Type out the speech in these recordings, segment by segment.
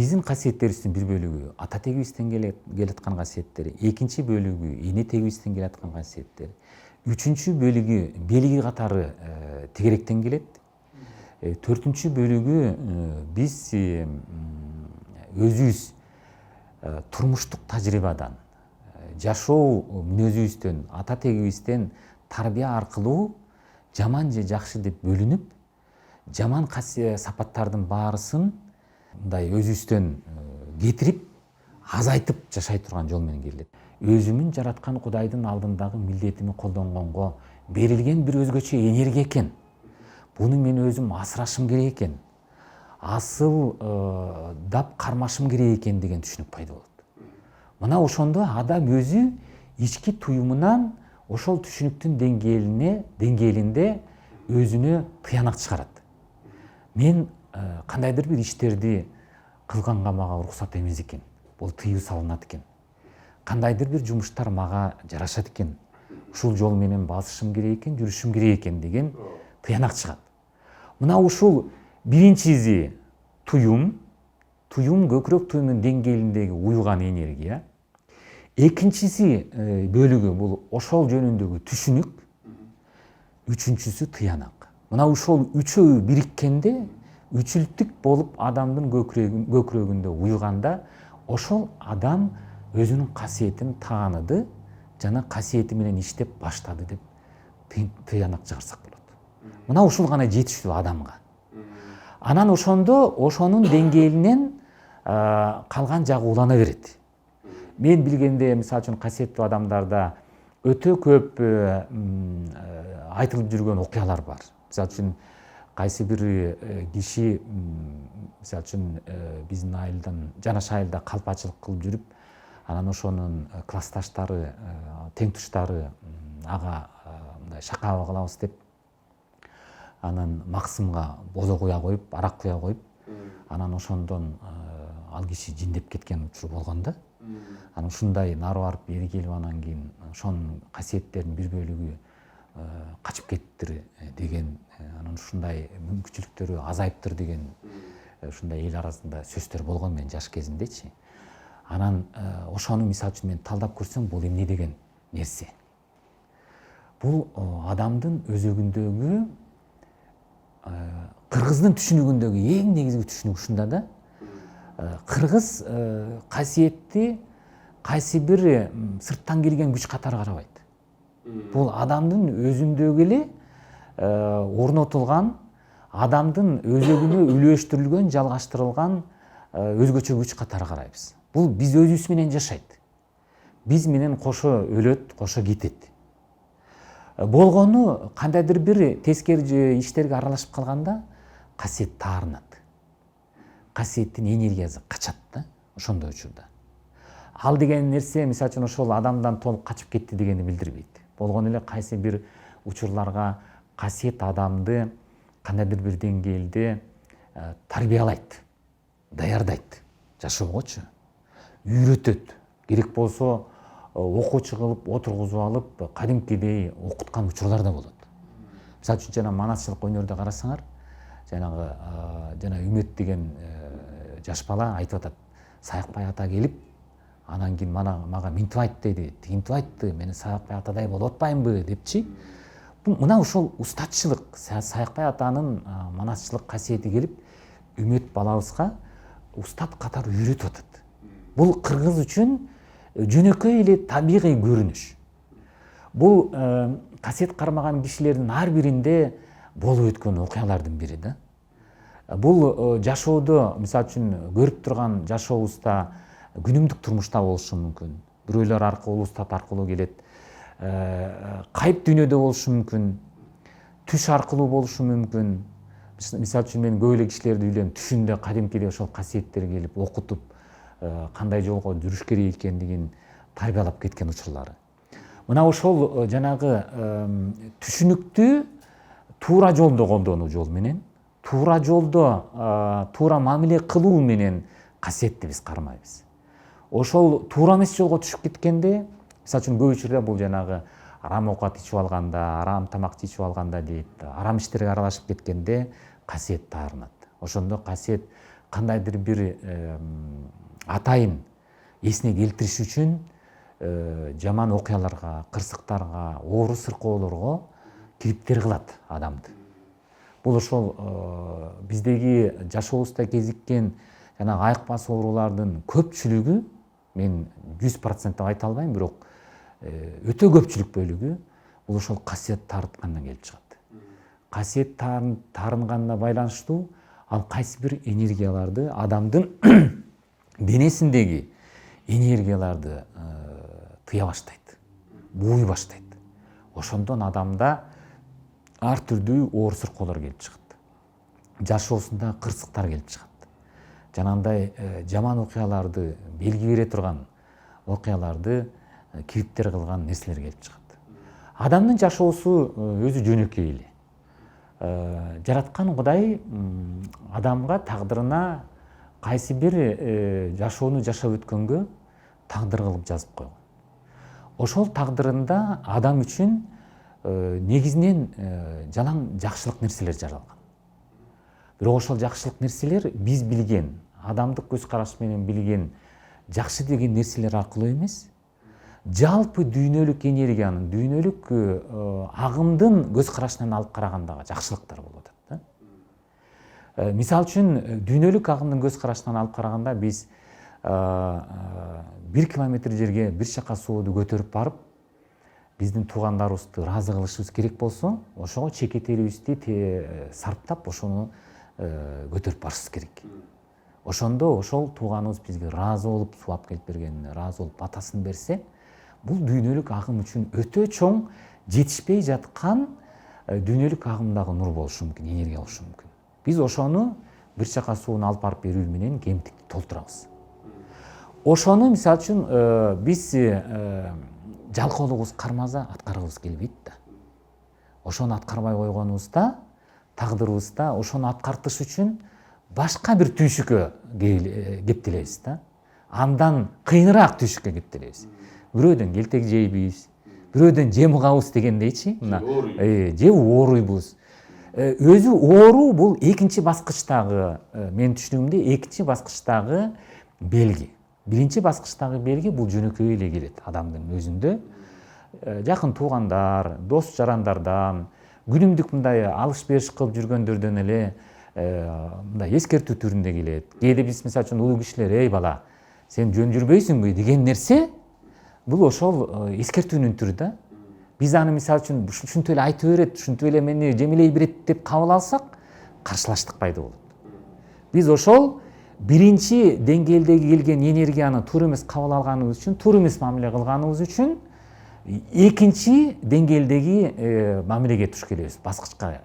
биздин касиеттерибиздин бир бөлүгү ата тегибизден келаткан касиеттер, экинчи бөлүгү эне тегибизден келаткан касиеттер, үчүнчү бөлүгү белги катары тегеректен келет, төртүнчү бөлүгү биз өзүбүз турмуштук тажрыйбадан, жашоо мүнөзүбүздөн, ата тегибизден тарбия аркылуу жаман же жакшы деп бөлүнүп, жаман сапаттардын баарысын мындай өзүбүздөн кетирип, азайтып жашай турган жол менен келет. Өзүмүн жараткан Кудайдын алдындагы милдетими колдонгонго берилген бир өзгөчө энергия экен. Буну мен өзүм асырашым керек экен. Асыл дап кармашым керек экен деген түшүнүк пайда болот. Мына ошондо адам өзү ички туюмунан ошол түшүнүктүн деңгээлинде өзүнө тыянак чыгарат. Мен кандайдыр бир иштерди кылганга мага уруксат эмес экен. Бул тыюу салынат экен. Кандайдыр бир жумуштар мага жарашат экен. Ушул жол менен басышым керек экен, жүрүшүм керек экен деген тыянак чыгат. Мына ушул биринчиси туюм көкүрөк туюмдун деңгээлиндеги уюган энергия. Экинчиси бөлүгү бул ошол жөнүндөгү түшүнүк. Үчүнчүсү тыянак. Мына ушул үчөө бириккенде, үчүлтүк болуп адамдын көкүрөгүндө уюганда, ошол адам өзүнүн касиетин тааныды жана касиети менен иштеп баштады деп тыянак чыгарсак болот. Мына ушул гана жетиштүү адамга. Анан ошондо ошонун деңгээлинен калган жагы улана берет. Мен билгенде, мисалы үчүн касиеттүү адамдарда өтө көп айтылып жүргөн окуялар бар. Мисалы үчүн кайсы бир киши, мисалы үчүн биздин айылдан, Жанаш айылда калпачылык кылып жүрүп, анан ошонун классташтары, тең туштары ага мындай шакаба кылабыз деп, анан максымга бозо куя коюп, арак куя коюп, анан ошондон ал киши жиндеп кеткен учуру болгон да. Анан ушундай нары барып бери келип, анан кийин ошонун касиеттеринин бир бөлүгү качып кеттир деген, анан ушундай мүмкүнчүлүктөрү азайыптыр деген ушундай эл арасында сөздөр болгон мен жаш кезимдечи. Анан ошону мисалы үчүн мен талдап көрсөм, бул эмне деген нерсе? Бул адамдын өзөгүндөгү, кыргыздын түшүнүгүндөгү эң негизги түшүнүк ушунда да. Кыргыз касиетти кайсы бир сырттан келген күч катары карабайт. Бул адамдын өзүндөгү эле орнотулган, адамдын өзөгүнө үлөштүрүлгөн, жалгаштырылган өзгөчө күч катары карайбыз. Бул биз өзүбүз менен жашайт. Биз менен кошо өлөт, кошо кетет. Болгону кандайдыр бир тескери иштерге аралашып калганда касиет таарынат. Касиеттин энергиясы качат да ошондой учурда. Ал деген нерсе, мисалы үчүн, ошол адамдан толук качып кетти дегенди билдирбейт. Болгону эле кайсы бир учурларга касиет адамды кандайдыр бир деңгээлде тарбиялайт, даярдайт жашоогочу, үйрөтөт. Керек болсо окуучу кылып отургузуп алып, кадимкидей окуткан учурлар да болот. Мисалы үчүн, жана манасчылык өнөрдө карасаңар, жана Үмөт деген жаш бала айтып атат: Саякбай ата келип, анан кийин мага минтип айтты дейт, тигинтип айтты, мен Саякбай атадай болуп атпаймынбы депчи. Мына ушул устатчылык, Саякбай атанын манасчылык касиети келип, Үмөт балабызга устат катары үйрөтүп атат. Бул кыргыз үчүн жөнөкөй эле табигый көрүнүш. Бул касиет кармаган кишилердин ар биринде болуп өткөн окуялардын бири да. Бул жашоодо, мисалы үчүн, көрүп турган жашообузда, күнүмдүк турмушта болушу мүмкүн. Бирөөлөр аркылуу, устат аркылуу келет. Кайып дүйнөдө болушу мүмкүн. Түш аркылуу болушу мүмкүн. Мисалы үчүн, мен көп эле кишилерди билем, түшүндө кадимкидей ошол касиеттер келип, окутуп, кандай жолго жүрүш керек экендигин тарбиялап кеткен учурлары. Мына ошол жанагы түшүнүктү туура жолдо колдонуу жол менен, туура жолдо туура мамиле кылуу менен касиетти биз кармайбыз. Ошол туура эмес жолго түшүп кеткенде, мисалы үчүн, көп учурда бул жанагы арам оокат ичип алганда, арам тамакты ичип алганда дейт, арам иштерге аралашып кеткенде касиет таарынат. Ошондо касиет кандайдыр бир атайын эсине келтириш үчүн жаман окуяларга, кырсыктарга, оору сыркоолорго кириптер кылат адамды. Бул ошол биздеги жашообузда кезиккен жанагы айыкпас оорулардын көпчүлүгү, мен 100% деп айта албайм, бирок өтө көпчүлүк бөлүгү бул ошол касиет таарыткандан келип чыгат. Касиет таарынганына байланыштуу ал кайсы бир энергияларды, адамдын денесиндеги энергияларды тыя баштайт, бууй баштайт. Ошондон адамда ар түрдүү оору сыркоолор келип чыгат. Жашоосунда кырсыктар келип чыгат. Жанагындай жаман окуяларды белги бере турган окуяларды кириптер кылган нерселер келип чыгат. Адамдын жашоосу өзү жөнөкөй эле. Жараткан Кудай адамга тагдырына кайсы бир жашоону жашап өткөнгө тагдыр кылып жазып койгон. Ошол тагдырында адам үчүн негизинен жалаң жакшылык нерселер жаралган. Бирок ошол жакшылык нерселер биз билген, адамдык көз караш менен билген жакшы деген нерселер аркылуу эмес, жалпы дүйнөлүк энергиянын, дүйнөлүк агымдын көз карашынан алып карагандагы жакшылыктар болуп атат. Мисалы үчүн дүйнөлүк агымдын көз карашынан алып караганда биз 1 километр жерге бир чака сууду көтөрүп барып, биздин туугандарыбызды ыраазы кылышыбыз керек болсо, ошого чекетерибизди сарптап, ошону көтөрүп барышыбыз керек. Ошондо ошол тууганыбыз бизге ыраазы болуп, суу алып келип бергенине ыраазы болуп батасын берсе, бул дүйнөлүк агым үчүн өтө чоң жетишпей жаткан дүйнөлүк агымдагы нур болушу мүмкүн, энергия болушу мүмкүн. Биз ошону бир чака сууну алып барып берүү менен кемтикти толтурабыз. Ошону мисалы үчүн биз жалкоолугубуз кармаса аткаргыбыз келбейт да. Ошону аткарбай койгонубузда, тагдырыбызда ошону аткартыш үчүн башка бир түйшүккө кептелебиз да. Андан кыйыныраак түйшүккө кептелебиз. Бирөөдөн келтек жейбиз, бирөөдөн жем угабыз дегендейчи, же ооруйбуз. Өзү оору бул экинчи баскычтагы, менин түшүнүгүмдө экинчи баскычтагы белги. Биринчи баскычтагы белги бул жөнөкөй эле келет адамдын өзүндө. Жакын туугандар, дос жарандардан, күнүмдүк мындай алыш-бериш кылып жүргөндөрдөн эле мындай эскертүү түрүндө келет. Кээде биз мисалы үчүн улуу кишилер, эй бала, сен жөн жүрбөйсүңбү деген нерсе, бул ошол эскертүүнүн түрү да. Биз аны мисалы үчүн ушинтип эле айтып берет, ушинтип эле мени жемелей берет деп кабыл алсак, каршылаштык пайда болот. Биз ошол биринчи деңгээлдеги келген энергияны туура эмес кабыл алганыбыз үчүн, туура эмес мамиле кылганыбыз үчүн экинчи деңгээлдеги мамилеге туш келебиз, баскычка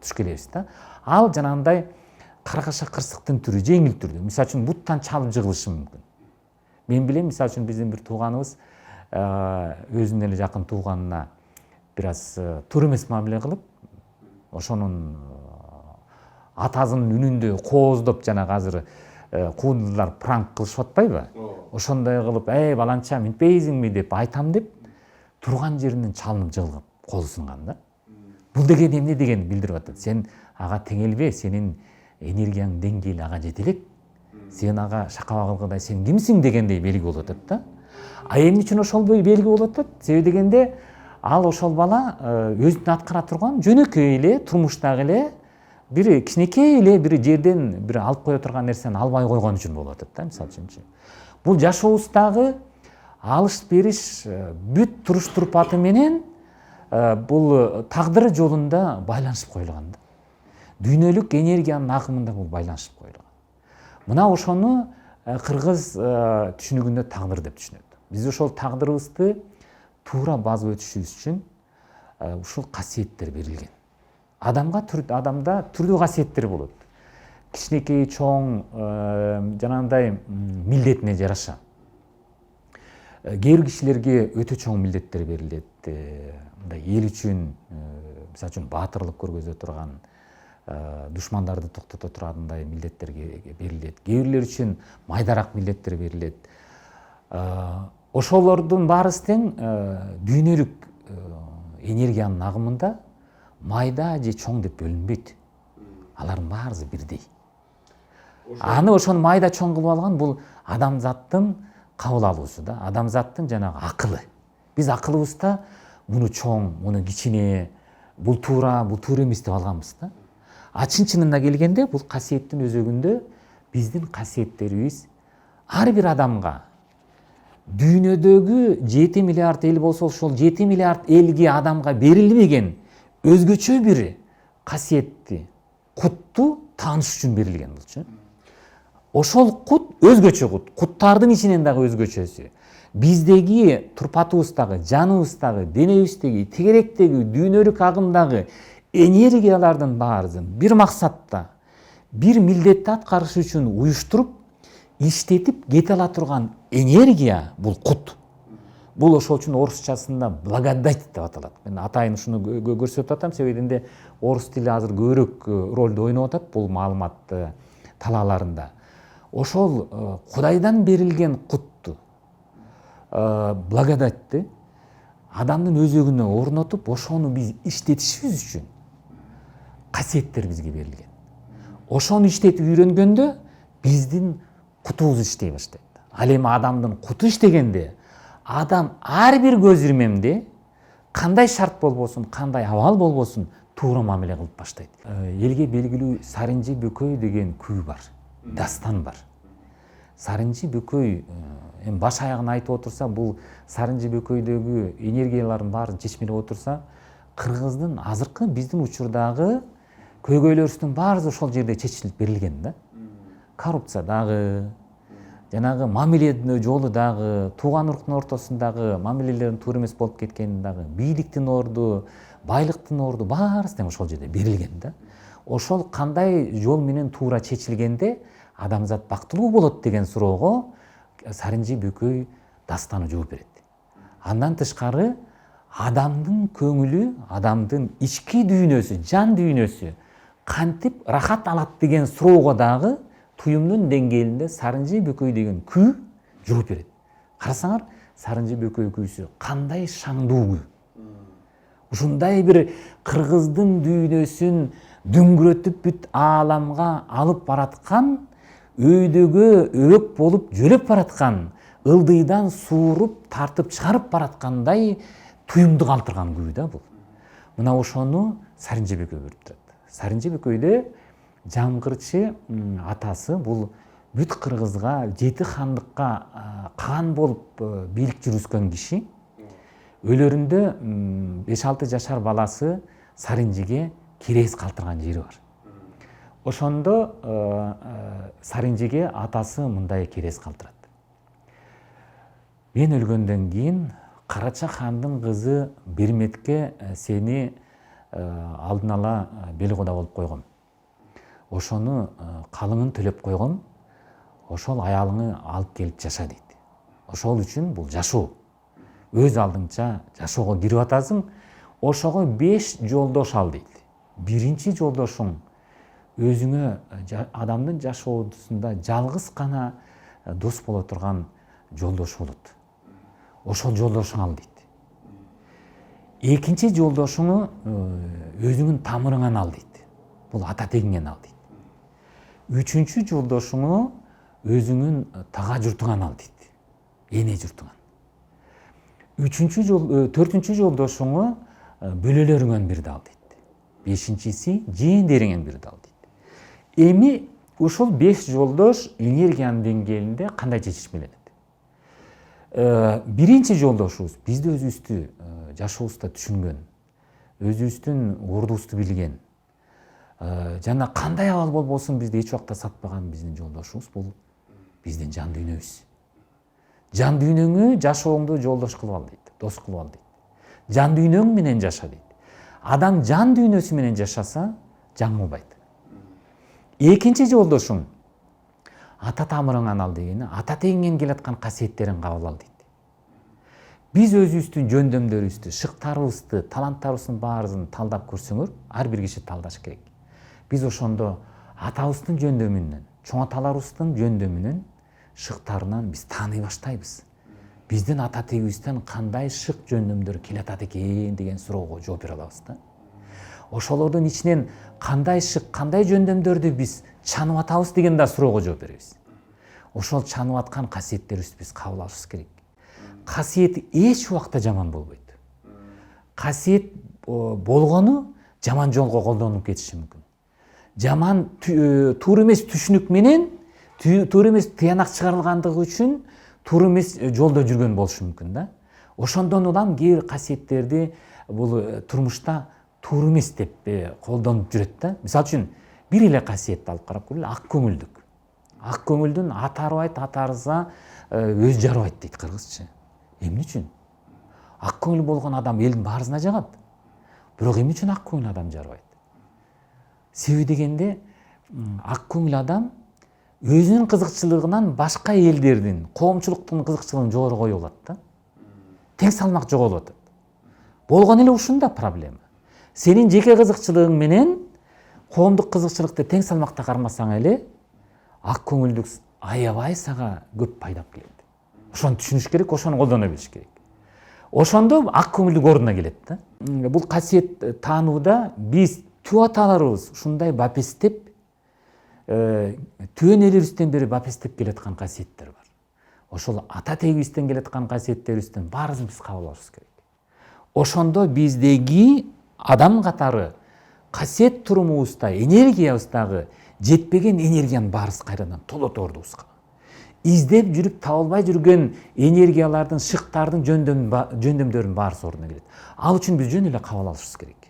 туш келебиз да. Ал жанагындай каргаша кырсыктын түрү, жеңил түрдө. Мисалы үчүн буттан чалып жыгылышы мүмкүн. Мен билем, мисалы үчүн биздин бир тууганыбыз өзүнүн эле жакын тууганына бир аз туура эмес мамиле кылып, ошонун атасынын үнүндө кооздоп, жанагы азыр куудулар пранк кылышып атпайбы? Ошондой кылып, эй баланча, минтпейсиңби деп айтам деп, турган жеринен чалынып жыгылып, колу сынган да. Бул деген эмне дегенди билдирип атат. Сен ага теңелбе, сенин энергияң деңгээли ага жете элек. Сен ага шакаба кылгыдай, сен кимсиң дегендей белги болуп атат да. А эмне үчүн ошол белги болуп атат? Себеби дегенде, ал ошол бала өзүнүн аткара турган жөнөкөй эле, турмуштагы эле бир кичинекей эле бир жерден бир алып кое турган нерсени албай койгон үчүн болуп атат да, мисалы үчүнчү. Бул жашообуздагы алыш-бериш бүт туруш турпаты менен бул тагдыры жолунда байланышып коюлган да. Дүйнөлүк энергиянын агымында бул байланышып коюлган. Мына ошону кыргыз түшүнүгүндө тагдыр деп түшүнөт. Биз ошол тагдырыбызды туура басып өтүшүбүз үчүн ушул касиеттер берилген. Адамда түрдүү касиеттер болот. Кичинекей, чоң, жанагындай милдетине жараша. Кээ бир кишилерге өтө чоң милдеттер берилет. Мындай эл үчүн, мисалы үчүн баатырлык көргөзө турган, душмандарды токтото тургандай милдеттер берилет. Кээ бирлер үчүн майдараак милдеттер берилет. Ошолордун баарысы тең дүйнөлүк энергиянын агымында майда же чоң деп бөлүнбөйт. Алардын баарысы бирдей. аны ошону майда чоң кылып алган бул адамзаттын кабыл алуусу да, адамзаттын жанагы акылы. Биз акылыбызда муну чоң, муну кичине, бул туура эмес деп алганбыз да. А чын чынына келгенде бул касиеттин өзөгүндө биздин касиеттерибиз ар бир адамга дүйнөдөгү 7 миллиард эл болсо ошол 7 миллиард элге адамга берилбеген өзгөчө бир касиетти, кутту тааныш үчүн берилген болчу. Ошол кут өзгөчө кут, куттардын ичинен дагы өзгөчөсү. Биздеги турпатыбыздагы, жаныбыздагы, денебиздеги, тегеректеги, дүйнөлүк агымдагы энергиялардын баарысын бир максатта, бир милдетти аткарыш үчүн уюштуруп, иштетип кете ала турган энергия бул кут. Бул ошол үчүн орусчасында благодать деп аталат. Мен атайын ушуну көрсөтүп атам, себебинде орус тили азыр көбүрөөк ролду ойноп атат бул маалымат талааларында. Ошол Кудайдан берилген кутту, благодатьты адамдын өзөгүнө орнотуп, ошону биз иштетишибиз үчүн касиеттер бизге берилген. Ошону иштетип үйрөнгөндө биздин кутубуз иштей баштайт. Ал эми адамдын куту иштегенде адам ар бир көз ирмемде кандай шарт болбосун, кандай абал болбосун туура мамиле кылып баштайт. Элге белгилүү Сарынжы Бөкөй деген күй бар, дастан бар. Сарынжы Бөкөй эми баш аягын айтып отурса, бул Сарынжы Бөкөйдөгү энергиялардын баарын чечмелеп отурса, кыргыздын азыркы биздин учурдагы көйгөйлөрүбүздүн баары ошол жерде чечилип берилген да. Коррупция дагы, жанагы мамиле жолу дагы, тууган уруктун ортосундагы мамилелердин туура эмес болуп кеткени дагы, бийликтин орду, байлыктын орду баарысы тең ошол жерде берилген да. Ошол кандай жол менен туура чечилгенде адамзат бактылуу болот деген суроого Сарынжы Бөкөй дастаны жооп берет. Андан тышкары адамдын көңүлү, адамдын ички дүйнөсү, жан дүйнөсү кантип рахат алат деген суроого дагы туюмдун деңгээлинде Сарынжы Бөкөй деген күй жооп берет. Карасаңар, Сарынжы Бөкөй күйсү кандай шаңдуу күй. Ушундай бир кыргыздын дүйнөсүн дөңгөрөтүп бүт ааламга алып бараткан, өйдөгө өбөк болуп жөлөп бараткан, ылдыйдан сууруп тартып чыгарып бараткандай туюмду калтырган күй да бул. Мына ошону Сарынжы Бөкөй берип турат. Сарынжы Бөкөйдө Жамгырчы атасы бул бүт кыргызга 7 хандыкка каан болуп бийлик жүргүзгөн киши. Өлөрүндө 5-6 жашар баласы Сарынжыге керез калтырган жери бар. Ошондо Сарынжыге атасы мындай керез калтырат. Мен өлгөндөн кийин Карача хандын кызы Берметке сени алдын ала бел куда болуп койгом. Ошону калыңын төлөп койгом. Ошол аялыңы алып келип жаша дейт. Ошол үчүн бул жашоо. Өз алдыңча жашоого кирип атасың. Ошого 5 жолдош ал дейт. Биринчи жолдошуң өзүңө адамдын жашоосунда жалгыз гана дос боло турган жолдош болот. Ошол жолдошуң ал дейт. Экинчи жолдошуңу өзүңүн тамырыңан ал дейт. Бул ата тегиңен ал дейт. Үчүнчү жолдошуңу өзүңүн тага журтуңан ал дейт. Эне журтуңан. Төртүнчү жолдошуңу бөлөлөрүңөн бирди ал дейт. Бешинчиси жээндериңен бирди ал дейт. Эми ушул 5 жолдош энергиянын деңгээлинде кандай чечишмеленет? Биринчи жолдошубуз бизди өзүбүздү жашообузда түшүнгөн, өзүбүздүн ордубузду билген, жана кандай абал болбосун бизди эч убакта сатпаган биздин жолдошубуз бул биздин жан дүйнөбүз. Жан дүйнөңү жашооңду жолдош кылып ал дейт, дос кылып ал дейт. Жан дүйнөң менен жаша дейт. Адам жан дүйнөсү менен жашаса, жаңылбайт. Экинчи жолдошуң ата тамырыңан ал дегени, ата тегиңен келаткан касиеттерин кабыл ал дейт. Биз өзүбүздүн жөндөмдөрүбүздү, шыктарыбызды, таланттарыбыздын баарысын талдап көрсөңөр, ар бир киши талдаш керек. Биз ошондо атабыздын жөндөмүнөн, чоң аталарыбыздын жөндөмүнөн, шыктарынан биз тааный баштайбыз. Биздин ата тегибизден кандай шык жөндөмдөр келатат экен деген суроого жооп бере алабыз да. ошолордун ичинен кандай шык, кандай жөндөмдөрдү биз чанып атабыз деген да суроого жооп беребиз. Ошол чанып аткан касиеттерибизди биз кабыл алышыбыз керек. Касиет эч убакта жаман болбойт. Касиет болгону жаман жолго колдонуп кетиши мүмкүн. Жаман туура эмес түшүнүк менен, туура эмес тыянак чыгарылгандыгы үчүн туура эмес жолдо жүргөн болушу мүмкүн да. Ошондон улам кээ бир касиеттерди бул турмушта туура эмес деп колдонуп жүрөт да. Мисалы үчүн бир эле касиетти алып карап көрөлү, ак көңүлдүк. Ак көңүлдүн аты арыбайт, аты арыса өзү жарыбайт дейт кыргызча. Эмне үчүн? Ак көңүл болгон адам элдин баарысына жагат. Бирок эмне үчүн ак көңүл адам жарыбайт? Себеби дегенде ак көңүл адам өзүнүн кызыкчылыгынан башка элдердин, коомчулуктун кызыкчылыгын жогору коюп алат да. Тең салмак жоголуп атат. Болгон эле ушунда проблема. Сенин жеке кызыкчылыгың менен коомдук кызыкчылыкты тең салмакта кармасаң эле, ак көңүлдүк аябай сага көп пайдап келет. Ошону түшүнүш керек, ошону колдоно билиш керек. Ошондо ак көңүлдүк ордуна келет да. Бул касиет таанууда биз түп аталарыбыз ушундай бапестеп, түбөн элибизден бери бапестеп келаткан касиеттер бар. Ошол ата тегибизден келаткан касиеттерибиздин баарысын биз кабыл алышыбыз керек. Ошондо биздеги адам катары касиет турумубузда, энергиябыздагы жетпеген энергиянын баарысы кайрадан толот ордубузга. Издеп жүрүп таба албай жүргөн энергиялардын, шыктардын жөндөмдөрүнүн баарысы ордуна келет. Ал үчүн биз жөн эле кабыл алышыбыз керек.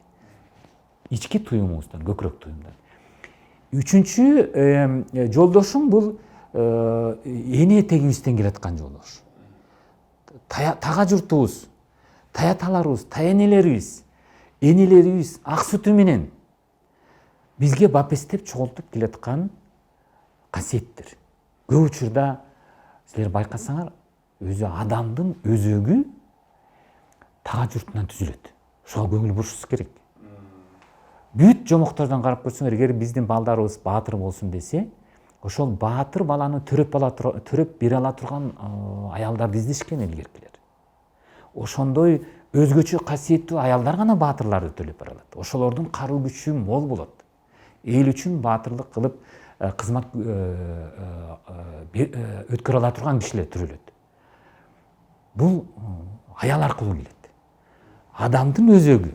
Ички туюмубуздан, көкүрөк туюмдан. Үчүнчү жолдошуң бул эне тегибизден келаткан жолдош. Тага журтубуз, таяталарыбыз, таенелерибиз, энелерибиз ак сүтү менен бизге бапестеп чогултуп келаткан касиеттер. Көп учурда силер байкасаңар, өзү адамдын өзөгү тага журтунан түзүлөт. Ошого көңүл бурушубуз керек. Бүт жомоктордон карап көрсөңөр, эгер биздин балдарыбыз баатыр болсун десе, ошол баатыр баланы төрөп бере ала турган аялдарды издешкен илгеркилер. Ошондой өзгөчө касиеттүү аялдар гана баатырларды төлөп бара алат. Ошолордун каруу күчү мол болот. Эл үчүн баатырлык кылып кызмат өткөрө ала турган кишилер төрөлөт. Бул аял аркылуу келет. Адамдын өзөгү,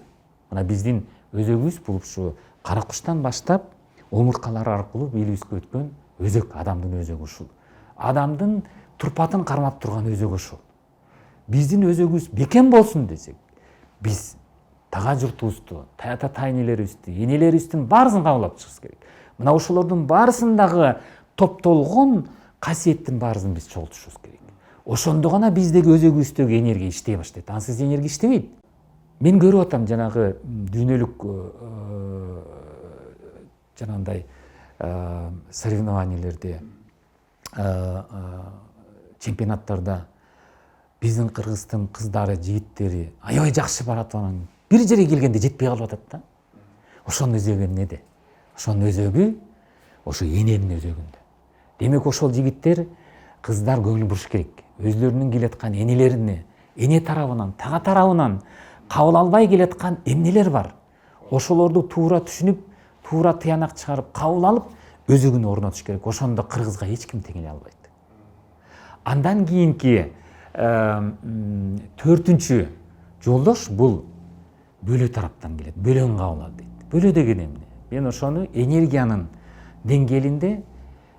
мына биздин өзөгүбүз бул ушу каракуштан баштап омурткалар аркылуу белибизге өткөн өзөк, адамдын өзөгү ушул. Адамдын турпатын кармап турган өзөк ушул. Биздин өзөгүбүз бекем болсун десек, биз тага журтубузду, таята тайнелерибизди, энелерибиздин баарысын кабыл алып чыгышыбыз керек. Мына ошолордун баарысындагы топтолгон касиеттин баарысын биз чогултушубуз керек. Ошондо гана биздеги өзөгүбүздөгү энергия иштей баштайт. Ансыз энергия иштебейт. Мен көрүп атам жанагы дүйнөлүк жанагындай соревнованиялерде, чемпионаттарда биздин кыргыздын кыздары, жигиттери аябай жакшы баратып анан бир жерге келгенде жетпей калып атат да. Ошонун өзөгү эмнеде? Ошонун өзөгү ошо эненин өзөгүндө. Демек ошол жигиттер, кыздар көңүл буруш керек. Өзлөрүнүн келаткан энелерине, эне тарабынан, тага тарабынан кабыл албай келаткан эмнелер бар. Ошолорду туура түшүнүп, туура тыянак чыгарып, кабыл алып, өзөгүнө орнотуш керек. Ошондо кыргызга эч ким теңеле албайт. Андан кийинки төртүнчү жолдош бул бөлө тараптан келет. Бөлөң кабыл ал дейт. Бөлө деген эмне? Мен ошону энергиянын деңгээлинде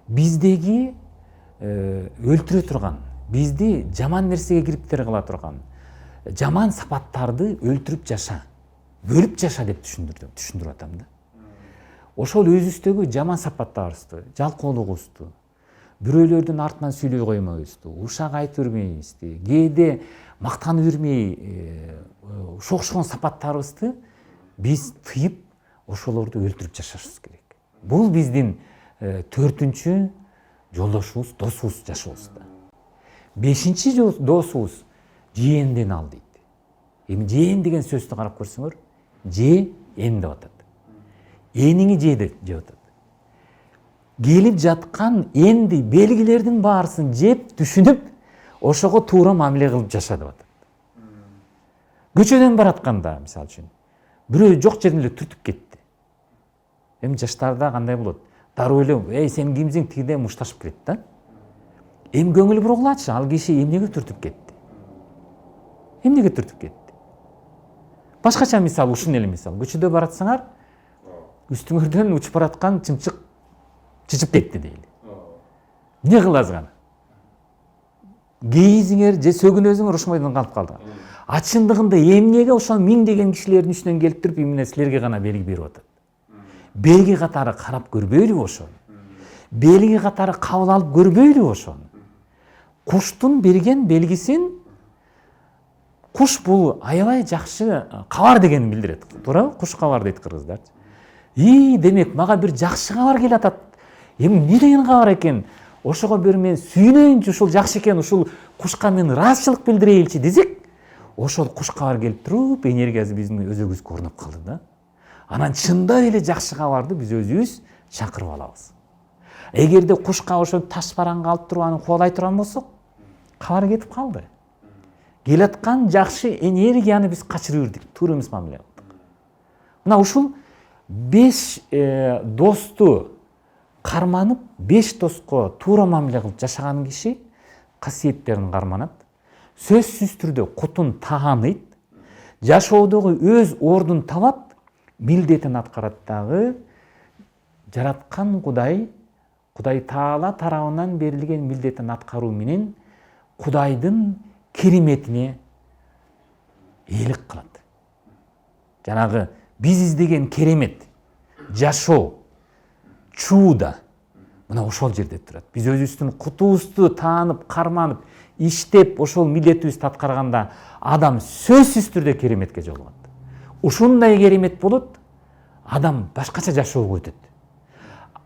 биздеги өлтүрө турган, бизди жаман нерсеге кириптер кыла турган, жаман сапаттарды өлтүрүп жаша, бөлүп жаша деп түшүндүрүп атам да. Ошол өзүбүздөгү жаман сапаттарыбызды, жалкоолугубузду, бирөөлөрдүн артынан сүйлөй коймойбузду, ушак айтып жүрбөйбүздү, кээде мактанып жүрмөй, окшогон сапаттарыбызды биз тыйып, ошолорду өлтүрүп жашашыбыз керек. Бул биздин төртүнчү жолдошубуз, досубуз жашообузда. Бешинчи досубуз жээнден ал дейт. Эми жээн деген сөздү карап көрсөңөр, жээн деп атат. Эниңи же деп атат. Келип жаткан энди белгилердин баарысын жеп, түшүнүп, ошого туура мамиле кылып жаша деп атат. Көчөдөн баратканда, мисалы үчүн, бирөө жок жерден эле түртүп кетти. Эми жаштарда кандай болот? Дароо эле, сен кимсиң тигиде мушташып келет да. Эми көңүл буругулачы, ал киши эмнеге түртүп кетти? Эмнеге түртүп кетти? Башкача мисал, ушун эле мисал. Көчөдө баратсаңар, үстүңөрдөн учуп бараткан чымчык чычып кетти дейли. Эмне кыласыз аны? Кейизиңер же сөгүнөзүңөр ошондойдон калып калды. А чындыгында эмнеге ошол миңдеген кишилердин ичинен келип туруп эмне силерге гана белги берип атат? Белги катары карап көрбөйлүбү ошону? Белги катары кабыл алып көрбөйлүбү ошону? Куштун берген белгисин, куш бул аябай жакшы кабар дегенин билдирет. Туурабы? Куш кабар дейт кыргыздарчы. Демек мага бир жакшы кабар келатат. Эми эмне деген кабар экен? Ошого бир мен сүйүнөйүнчү, ушул жакшы экен, ушул кушка мен ыраазычылык билдирейинчи десек, ошол куш кабар келип туруп, энергиясы биздин өзөгүбүзгө орноп калды да. Анан чындап эле жакшы кабарды биз өзүбүз чакырып алабыз. Эгерде кушка ошо таш бараңга алып туруп аны кубалай турган болсок, кабар кетип калды. Келаткан жакшы энергияны биз качырып жүрдүк, туура эмес мамиле кылдык. Мына ушул 5 досту карманып, 5 доско туура мамиле кылып жашаган киши касиеттерин карманат, сөзсүз түрдө кутун тааныйт, жашоодогу өз ордун табат, милдетин аткарат дагы, жараткан Кудай Таала тарабынан берилген милдетин аткаруу менен Кудайдын кереметине ээлик кылат. Жанагы биз издеген керемет, жашоо, чууда мына ошол жерде турат. Биз өзүбүздүн кутубузду таанып, карманып, иштеп, ошол милдетибизди аткарганда адам сөзсүз түрдө кереметке жолугат. Ушундай керемет болот, адам башкача жашоого өтөт.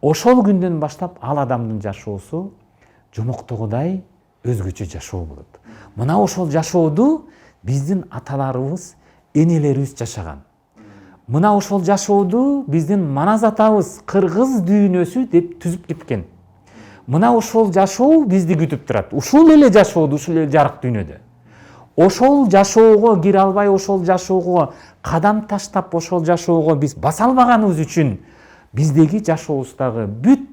Ошол күндөн баштап ал адамдын жашоосу жомоктогудай өзгөчө жашоо болот. Мына ошол жашооду биздин аталарыбыз, энелерибиз жашаган. Мына ошол жашооду биздин манас атабыз кыргыз дүйнөсү деп түзүп кеткен. Мына ошол жашоо бизди күтүп турат. Ушул эле жашоодо, ушул эле жарык дүйнөдө. Ошол жашоого кире албай, ошол жашоого кадам таштап, ошол жашоого биз баса албаганыбыз үчүн биздеги жашообуздагы бүт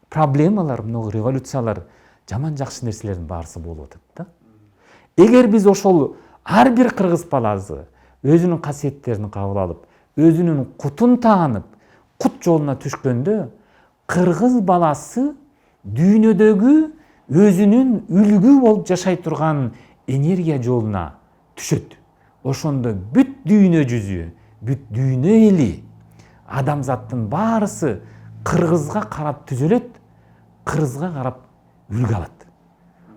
проблемалар, мына революциялар, жаман жакшы нерселердин баарысы болуп атат да. Эгер биз ошол ар бир кыргыз баласы өзүнүн касиеттерин кабыл алып, өзүнүн кутун таанып, кут жолуна түшкөндө, кыргыз баласы дүйнөдөгү өзүнүн үлгү болуп жашай турган энергия жолуна түшөт. Ошондо бүт дүйнө жүзү, бүт дүйнө эли, адамзаттын баарысы кыргызга карап түзөлөт, кыргызга карап үлгү алат.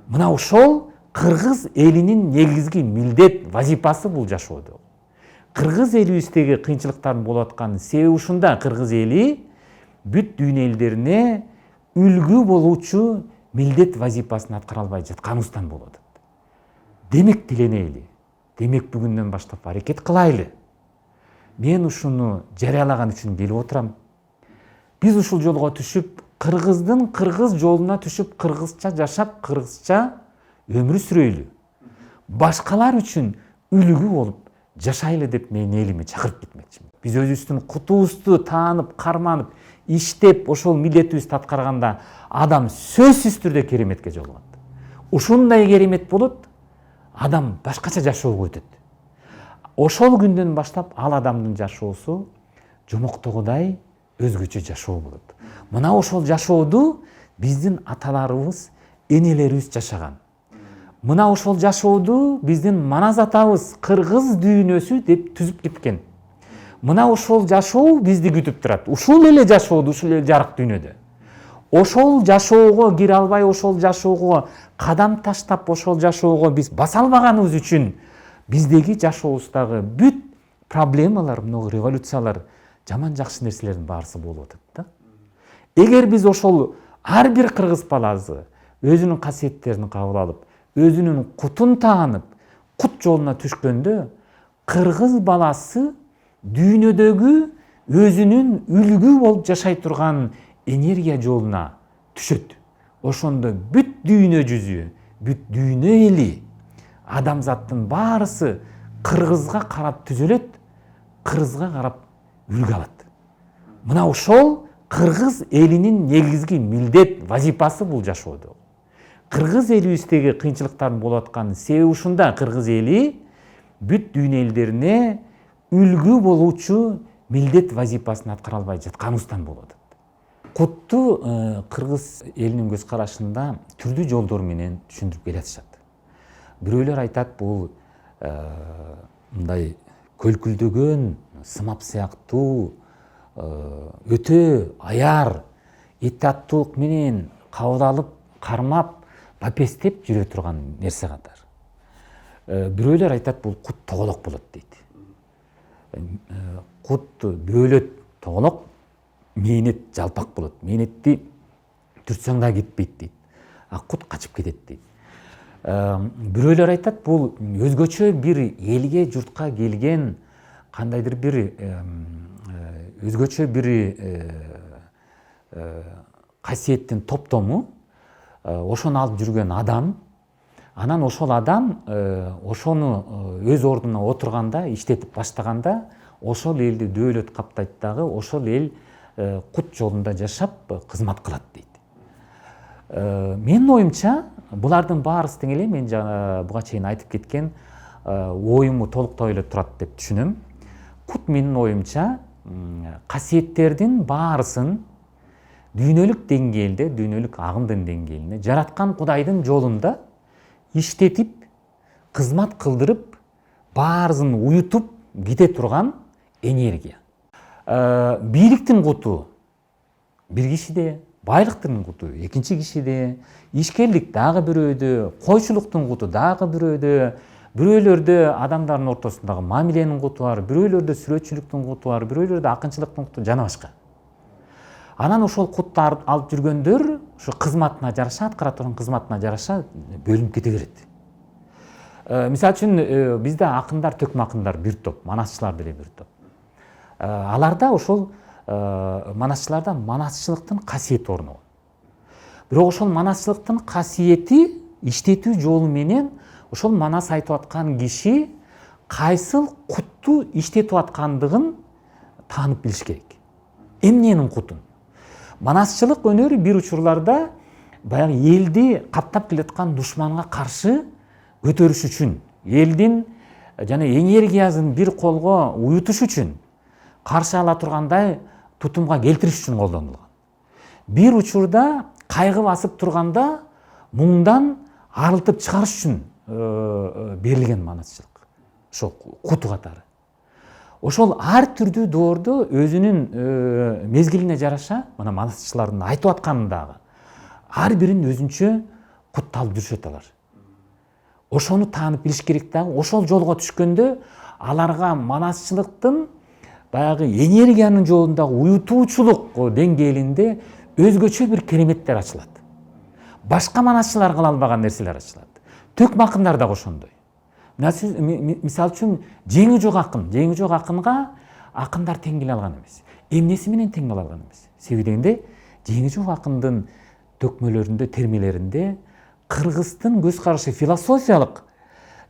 Мына ошол кыргыз элинин негизги милдет, вазипасы бул жашоодо. Кыргыз элибиздеги кыйынчылыктардын болуп аткан себеби ушунда. Кыргыз эли бүт дүйнө элдерине үлгү болуучу милдет вазипасын аткара албай жатканыбыздан болуп атат. Демек тиленели, демек бүгүндөн баштап аракет кылайлы. Мен ушуну жарыялаган үчүн келип отурам. Биз ушул жолго түшүп, кыргыздын кыргыз жолуна түшүп, кыргызча жашап, кыргызча өмүр сүрөйлү. Башкалар үчүн үлгү болуп жашайлы деп мен элиме чакырып кетмекчимин. Биз өзүбүздүн кутубузду таанып, карманып, иштеп, ошол милдетибизди аткарганда адам сөзсүз түрдө кереметке жолугат. Ушундай керемет болот, адам башкача жашоого өтөт. Ошол күндөн баштап ал адамдын жашоосу жомоктогудай өзгөчө жашоо болот. Мына ошол жашооду биздин аталарыбыз, энелерибиз жашаган. Мына ошол жашооду биздин манас атабыз кыргыз дүйнөсү деп түзүп кеткен. Мына ошол жашоо бизди күтүп турат. Ушул эле жашоодо, ушул эле жарык дүйнөдө. Ошол жашоого кире албай, ошол жашоого кадам таштап, ошол жашоого биз баса албаганыбыз үчүн биздеги жашообуздагы бүт проблемалар, мына революциялар, жаман жакшы нерселердин баарысы болуп атат да. Эгер биз ошол ар бир кыргыз баласы өзүнүн касиеттерин кабыл алып, өзүнүн кутун таанып, кут жолуна түшкөндө, кыргыз баласы дүйнөдөгү өзүнүн үлгү болуп жашай турган энергия жолуна түшөт. Ошондо бүт дүйнө жүзү, бүт дүйнө эли, адамзаттын баарысы кыргызга карап түзөлөт, кыргызга карап үлгү алат. Мына ошол кыргыз элинин негизги милдет вазипасы бул жашоодо. Кыргыз элибиздеги кыйынчылыктардын болуп аткан себеби ушунда. Кыргыз эли бүт дүйнө элдерине үлгү болуучу милдет вазипасын аткара албай жатканыбыздан болуп атат. Кутту кыргыз элинин көз карашында түрдүү жолдор менен түшүндүрүп келатышат. Бирөөлөр айтат, бул мындай көлкүлдөгөн сымап сыяктуу өтө аяр итаттуулук менен кабыл алып, кармап, бапестеп жүрө турган нерсе катар. Бирөөлөр айтат, бул кут тоголок болот дейт. Кут бөлөт тоголок, мээнет жалпак болот. Мээнетти түртсөң да кетпейт дейт. А кут качып кетет дейт. Бирөөлөр айтат, бул өзгөчө бир элге, журтка келген кандайдыр бир өзгөчө бир касиеттин топтому, ошону алып жүргөн адам, анан ошол адам ошону өз ордуна отурганда, иштетип баштаганда, ошол элди дөөлөт каптайт дагы, ошол эл кут жолунда жашап кызмат кылат дейт. Менин оюмча, булардын баарысы тең эле мен буга чейин айтып кеткен оюму толуктай эле турат деп түшүнөм. Кут менин оюмча касиеттердин баарысын дүйнөлүк деңгээлде, дүйнөлүк агымдын деңгээлинде, жараткан Кудайдын жолунда иштетип, кызмат кылдырып, баарысын уютуп кете турган энергия. Бийликтин куту бир кишиде, байлыктын куту экинчи кишиде, ишкерлик дагы бирөөдө, койчулуктун куту дагы бирөөдө, бирөөлөрдө адамдардын ортосундагы мамиленин куту бар, бирөөлөрдө сүрөтчүлүктүн куту бар, бирөөлөрдө акынчылыктын куту жана башка. Анан ошол кутты алып жүргөндөр ошо кызматына жараша, аткара турган кызматына жараша бөлүнүп кете берет. Мисалы үчүн бизде акындар, төкмө акындар бир топ, манасчылар деле бир топ. Аларда ошол манасчыларда манасчылыктын касиети орногон. Бирок ошол манасчылыктын касиети иштетүү жолу менен ошол манас айтып аткан киши кайсыл кутту иштетип аткандыгын таанып билиш керек. Эмненин кутун? Манасчылык өнөрү бир учурларда баягы элди каптап келаткан душманга каршы көтөрүш үчүн, элдин жана энергиясын бир колго уютуш үчүн, каршы ала тургандай тутумга келтириш үчүн колдонулган. Бир учурда кайгы басып турганда муңдан арылтып чыгарыш үчүн берилген манасчылык. Ошол куту катары. Ошол ар түрдүү доордо өзүнүн мезгилине жараша, мына манасчылардын айтып атканындагы ар бирин өзүнчө кут алып жүрүшөт алар. Ошону таанып билиш керек дагы. Ошол жолго түшкөндө аларга манасчылыктын баягы энергиянын жолундагы уютуучулук деңгээлинде өзгөчө бир кереметтер ачылат. Башка манасчылар кыла албаган нерселер ачылат. Төкмө акындар дагы ошондой. Мисалы үчүн жеңи жок акынга акындар тең келе алган эмес. Эмнеси менен тең боло алган эмес. Себеби дегенде жеңи жок акындын төкмөлөрүндө, термелеринде кыргыздын көз карашы философиялык,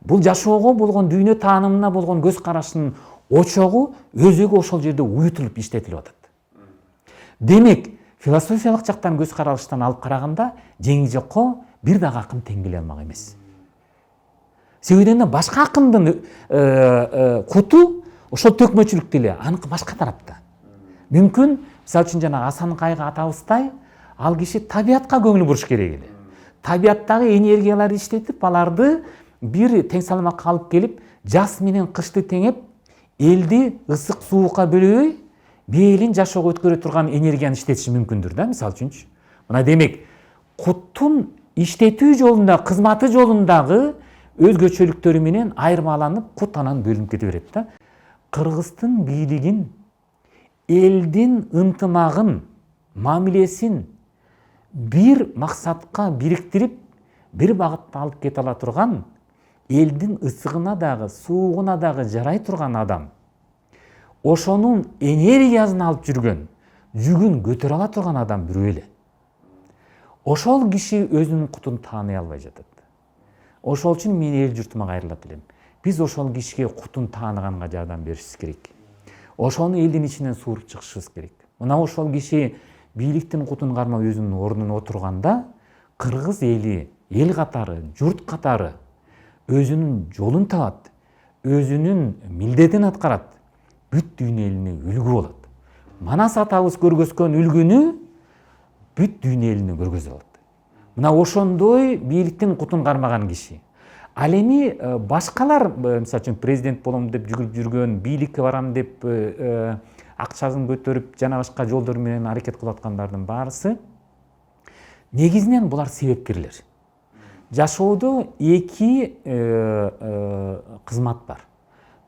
бул жашоого болгон, дүйнө таанымына болгон көз карашынын очогу өзөгү ошол жерде уютулуп иштетилип атат. Демек, философиялык жактан көз каралыштан алып караганда жеңи жокко бир дагы акын тең келе алмак эмес. Себебинде башка акындын куту ошол төкмөчүлүктө эле, аныкы башка тарапта. Мүмкүн, мисалы үчүн жана Асан Кайгы атабыздай, ал киши табиятка көңүл буруш керек эле. Табияттагы энергияларды иштетип, аларды бир тең салмакка алып келип, жаз менен кышты теңеп, элди ысык суукка бөлөбөй, бейлин жашоого өткөрө турган энергияны иштетиши мүмкүндүр да, мисалы үчүнчү. Мына демек, куттун иштетүү жолунда, кызматы жолундагы өзгөчөлүктөрү менен айырмаланып, кут анан бөлүнүп кете берет да. Кыргыздын бийлигин, элдин ынтымагын, мамилесин бир максатка бириктирип, бир багытта алып кете ала турган, элдин ысыгына дагы, суугуна дагы жарай турган адам, ошонун энергиясын алып жүргөн, жүгүн көтөрө ала турган адам бирөө эле. Ошол киши өзүнүн кутун тааный албай жатат. Ошол үчүн мен эл журтума кайрылып элем. Биз ошол кишиге кутун тааныганга жардам беришибиз керек. ошону элдин ичинен сууруп чыгышыбыз керек. Мына ошол киши бийликтин кутун кармап өзүнүн ордуна отурганда кыргыз эли эл катары, журт катары өзүнүн жолун табат, өзүнүн милдетин аткарат, бүт дүйнө элине үлгү болот. Манас атабыз көргөзгөн үлгүнү бүт дүйнө элине көргөзө алат. Мына ошондой бийликтин кутун кармаган киши. Ал эми башкалар, мисалы үчүн президент болом деп жүгүрүп жүргөн, бийликке барам деп акчасын көтөрүп жана башка жолдор менен аракет кылып аткандардын баарысы негизинен булар себепкерлер. Жашоодо эки кызмат бар.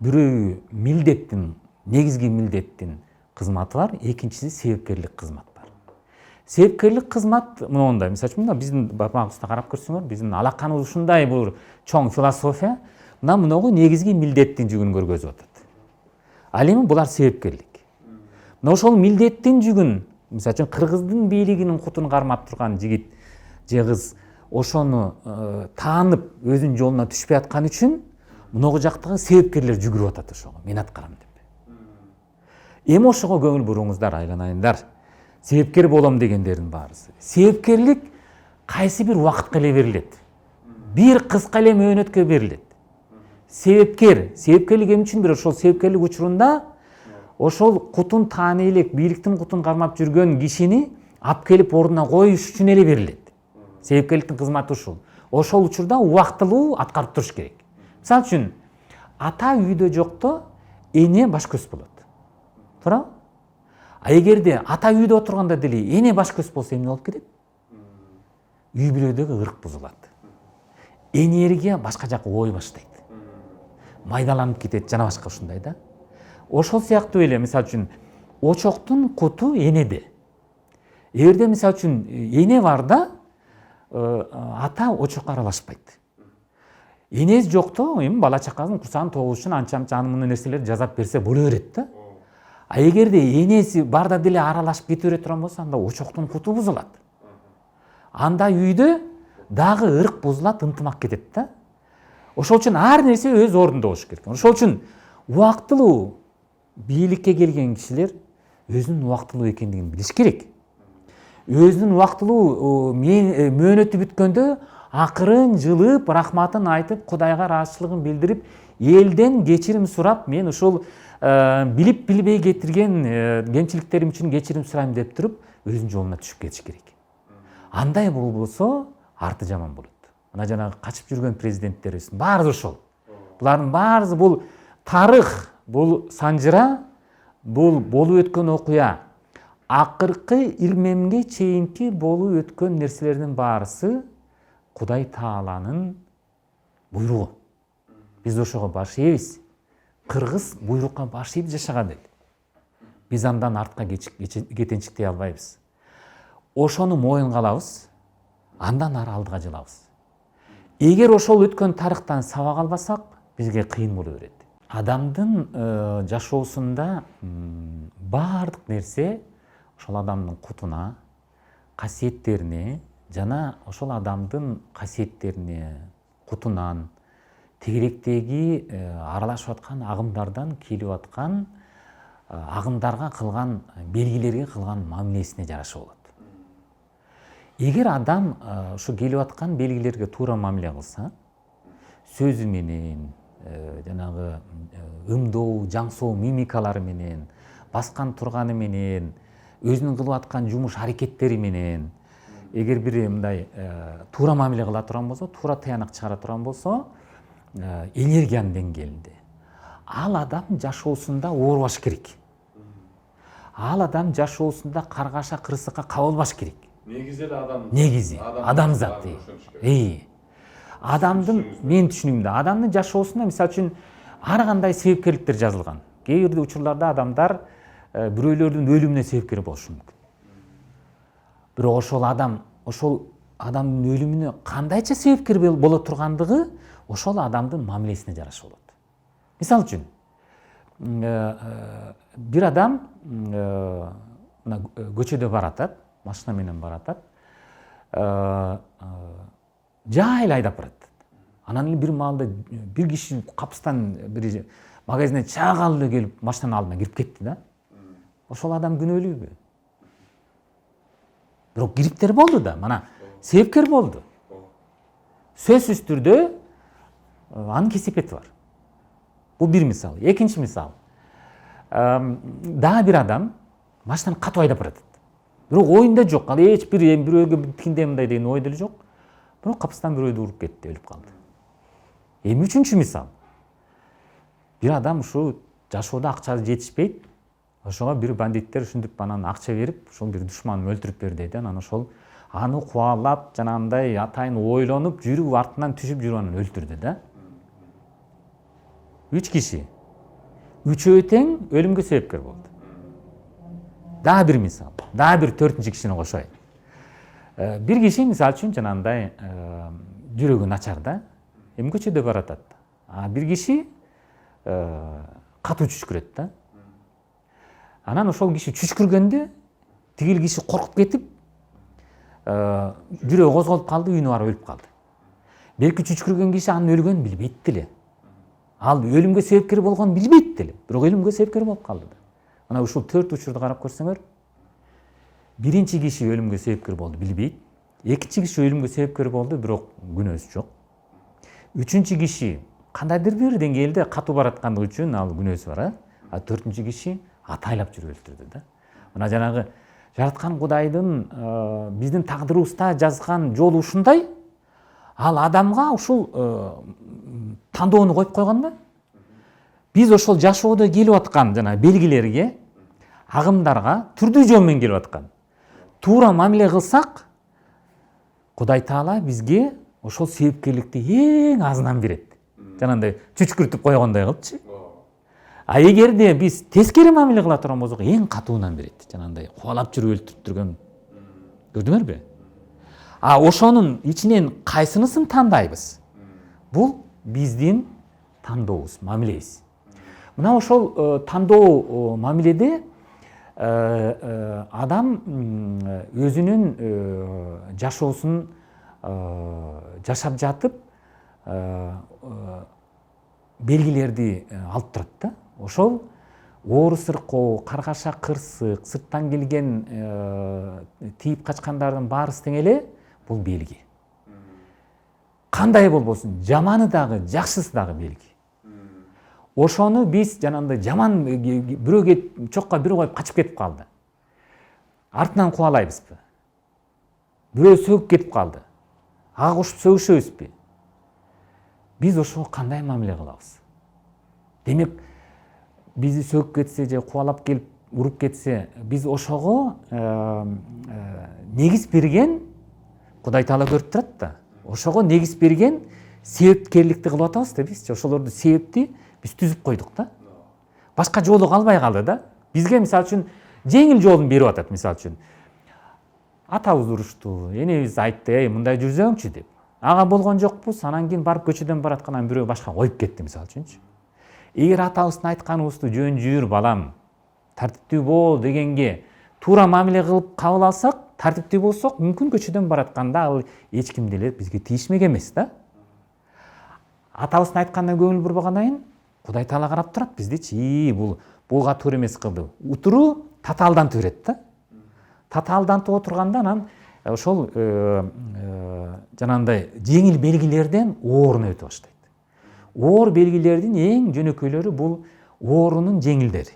Бирөө милдеттин, негизги милдеттин кызматы бар, экинчиси себепкерлик кызмат бар. Себепкерлик кызмат мындай, мисалы үчүн биздин бармагыбызда карап көрсөңөр, биздин алаканыбыз ушундай бир чоң философия, мынагу негизги милдеттин жүгүн көргөзүп атат. Ал эми булар себепкерлик. Мына ошол милдеттин жүгүн, мисалы үчүн кыргыздын бийлигинин кутун кармап турган жигит же кыз ошону таанып өзүнүн жолуна түшпөй аткан үчүн мынагу жактагы себепкерлер жүгүрүп атат ошого, мен аткарам деп. Эми ошого көңүл буруңуздар, айланайындар. Себепкер болом дегендердин баарысы. Себепкерлик кайсы бир убакытка эле берилет. Бир кыска эле мөөнөткө берилет. Себепкерлик эмне үчүн берилет? Ошол себепкерлик учурунда ошол кутун тааны элек, бийликтин кутун кармап жүргөн кишини алып келип ордуна коюш үчүн эле берилет. Себепкерликтин кызматы ушул. Ошол учурда убактылуу аткарып туруш керек. Мисалы үчүн, ата үйдө жокто эне баш көз болот. Туурабы? А эгерде ата үйдө отурганда деле эне баш көз болсо эмне болуп кетет? Үй бүлөдөгү ырк бузулат. Энерге башка жака ой баштайт. Майдаланып кетет, жана башка ушундай да. Ошол сыяктуу эле, мисалы үчүн, очоктун куту энеде. Эгерде мисалы үчүн эне бар да, ата очокко аралашпайт. Энеси жокто, эми бала чакасын курсагын тогуз үчүн анча аны нерселерди жасап берсе боло берет да. А эгерде энеси барда деле аралашып кете бере турган болсо, анда очоктун куту бузулат. Анда үйдө дагы ырк бузулат, ынтымак кетет да. Ошол үчүн ар нерсе өз ордунда болуш керек. Ошол үчүн убактылуу бийликке келген кишилер өзүнүн убактылуу экендигин билиш керек. Өзүнүн убактылуу мөөнөтү бүткөндө акырын жылып, рахматын айтып, Кудайга ыраазычылыгын билдирип, элден кечирим сурап, мен ушул билип билбей кетирген кемчиликтерим үчүн кечирим сурайм деп туруп, өзүнүн жолуна түшүп кетиш керек. Андай болбосо арты жаман болот. Мына жанагы качып жүргөн президенттерибиздин баары ошол. Булардын баары бул тарых, бул санжыра, бул болуп өткөн окуя. Акыркы илмемге чейинки болуп өткөн нерселердин баарысы Кудай Тааланын буйругу. Биз ошого баш ийбиз. Кыргыз буйрукка баш ийип жашаган эл. Биз андан артка кетенчиктей албайбыз. Ошону моюнга алабыз, андан ары алдыга жылабыз. Эгер ошол өткөн тарыхтан сабак албасак, бизге кыйын боло берет. Адамдын жашоосунда баардык нерсе ошол адамдын кутуна, касиеттерине жана ошол адамдын касиеттерине, кутунан, тегеректеги аралашып аткан агымдардан келип аткан агымдарга кылган белгилерге кылган мамилесине жараша болот. Эгер адам ушу келип аткан белгилерге туура мамиле кылса, сөзү менен, жанагы ымдоо, жаңсоо мимикалары менен, баскан турганы менен, өзүнүн кылып аткан жумуш аракеттери менен, эгер бири мындай туура мамиле кыла турган болсо, туура таянак чыгара турган болсо, энергиянын деңгээлинде ал адам жашоосунда оорубаш керек. Ал адам жашоосунда каргаша, кырсыкка кабылбаш керек. Негизи эле адам. Негизи адамзат. Адамдын, мен түшүнүгүмдө, адамдын жашоосунда мисалы үчүн ар кандай себепкерликтер жазылган. Кээ бир учурларда адамдар бирөөлөрдүн өлүмүнө себепкер болушу мүмкүн. Бирок ошол адамдын өлүмүнө кандайча себепкер боло тургандыгы ошол адамдын мамилесине жараша болот. Мисалы үчүн, бир адам көчөдө баратат, машина менен баратат, жайыл айдап баратат. Анан эле бир маалда бир киши капыстан бир магазинден чак алып эле келип машинанын алдына кирип кетти да. Ошол адам күнөөлүүбү? Бирок кириптер болду да, мына себепкер болду. Сөзсүз түрдө анын кесепети бар. Бул бир мисал. Экинчи мисал. Дагы бир адам машинаны катуу айдап баратат. Бирок оюнда жок, ал эч бир бирөөгө биткенде мындай деген ой деле жок. Бирок капыстан бирөөдү уруп кетти, өлүп калды. Эми үчүнчү мисал. Бир адам ушу жашоодо акчасы жетишпейт. Ошого бир бандиттер ушинтип анан акча берип, ошол бир душманын өлтүрүп бер дейт. Анан ошол аны кубалап, жанагындай атайын ойлонуп, жүрүп артынан түшүп жүрүп анан өлтүрдү да. 3 киши. Үчөө тең өлүмгө себепкер болду. Дагы бир мисал. Дагы бир 4-чү кишини кошоюн. Бир киши мисалы үчүн жанагындай жүрөгү начар да. Эми көчөдө баратат. Бир киши катуу түшкүрөт да. Анан ошол киши түшкүргөндө тигил киши коркуп кетип, жүрөгү козголуп калды, үйүнө барып өлүп калды. Белки түшкүргөн киши анын өлгөнүн билбейт деле. Ал өлүмгө себепкер болгонун билбейт деле, бирок өлүмгө себепкер болуп калды да. Мына ушул 4 учурду карап көрсөңөр, биринчи киши өлүмгө себепкер болду, билбейт. Экинчи киши өлүмгө себепкер болду, бирок күнөөсү жок. Үчүнчү киши кандайдыр бир деңгээлде катуу бараткандыгы үчүн ал күнөөсү бар, а 4-чү киши атайлап жүрүп өлтүрдү да. Мына жанагы жараткан Кудайдын биздин тагдырыбызда жазган жолу ушундай. Ал адамга ушул тандоону коюп койгон да. Биз ошол жашоодо келип аткан жана белгилерге, агымдарга түрдүү жол менен келип аткан туура мамиле кылсак, Кудай Таала бизге ошол себепкерликти эң азынан берет. Жанагындай чүчкүртүп койгондой кылыпчы. А эгерде биз тескери мамиле кыла турган болсок, эң катуунан берет. Жанагындай кубалап жүрүп өлтүрүптүргөн. Көрдүңөрбү? Ошонун ичинен кайсынысын тандайбыз? Бул биздин тандообуз, мамилебиз. Мына ошол тандоо мамиледе адам өзүнүн жашоосун жашап жатып белгилерди алып турат да. Ошол оору сыркоо, каргаша кырсык, сырттан келген тийип качкандардын баарысы тең эле бул белги. Кандай болбосун, жаманы дагы, жакшысы дагы белги. Ошону биз жанагындай жаман бирөөгө чокко бирөө коюп качып кетип калды. Артынан кубалайбызбы? Бирөө сөгүп кетип калды. Ага кошуп сөгүшөбүзбү? Биз ошого кандай мамиле кылабыз? Демек, бизди сөгүп кетсе же кубалап келип уруп кетсе, биз ошого негиз берген Кудай Таала көрүп турат да. Ошого негиз берген себепкерликти кылып атабыз да биз. Ошолорду себепти биз түзүп койдук да. Башка жолу калбай калды да. Бизге мисалы үчүн жеңил жолун берип атат, мисалы үчүн. Атабыз урушту, энебиз айтты, мындай жүрсөңчү деп. Ага болгон жокпуз, анан кийин барып көчөдөн бараткандан бирөө башка коюп кетти, мисалы үчүнчү. Эгер атабыздын айтканыбызды жөн жүр балам, тартиптүү бол дегенге туура мамиле кылып кабыл алсак, тартиптүү болсок, мүмкүн көчөдөн баратканда ал эч ким деле бизге тийишмек эмес да. Атабыздын айтканына көңүл бурбагандан кийин Кудай Таала карап турат биздичи, буга туура эмес кылды. Утуру татаалдантып берет да. Татаалдантып отурганда анан ошол жанагындай жеңил белгилерден ооруна өтө баштайт. Оор белгилердин эң жөнөкөйлөрү бул оорунун жеңилдери.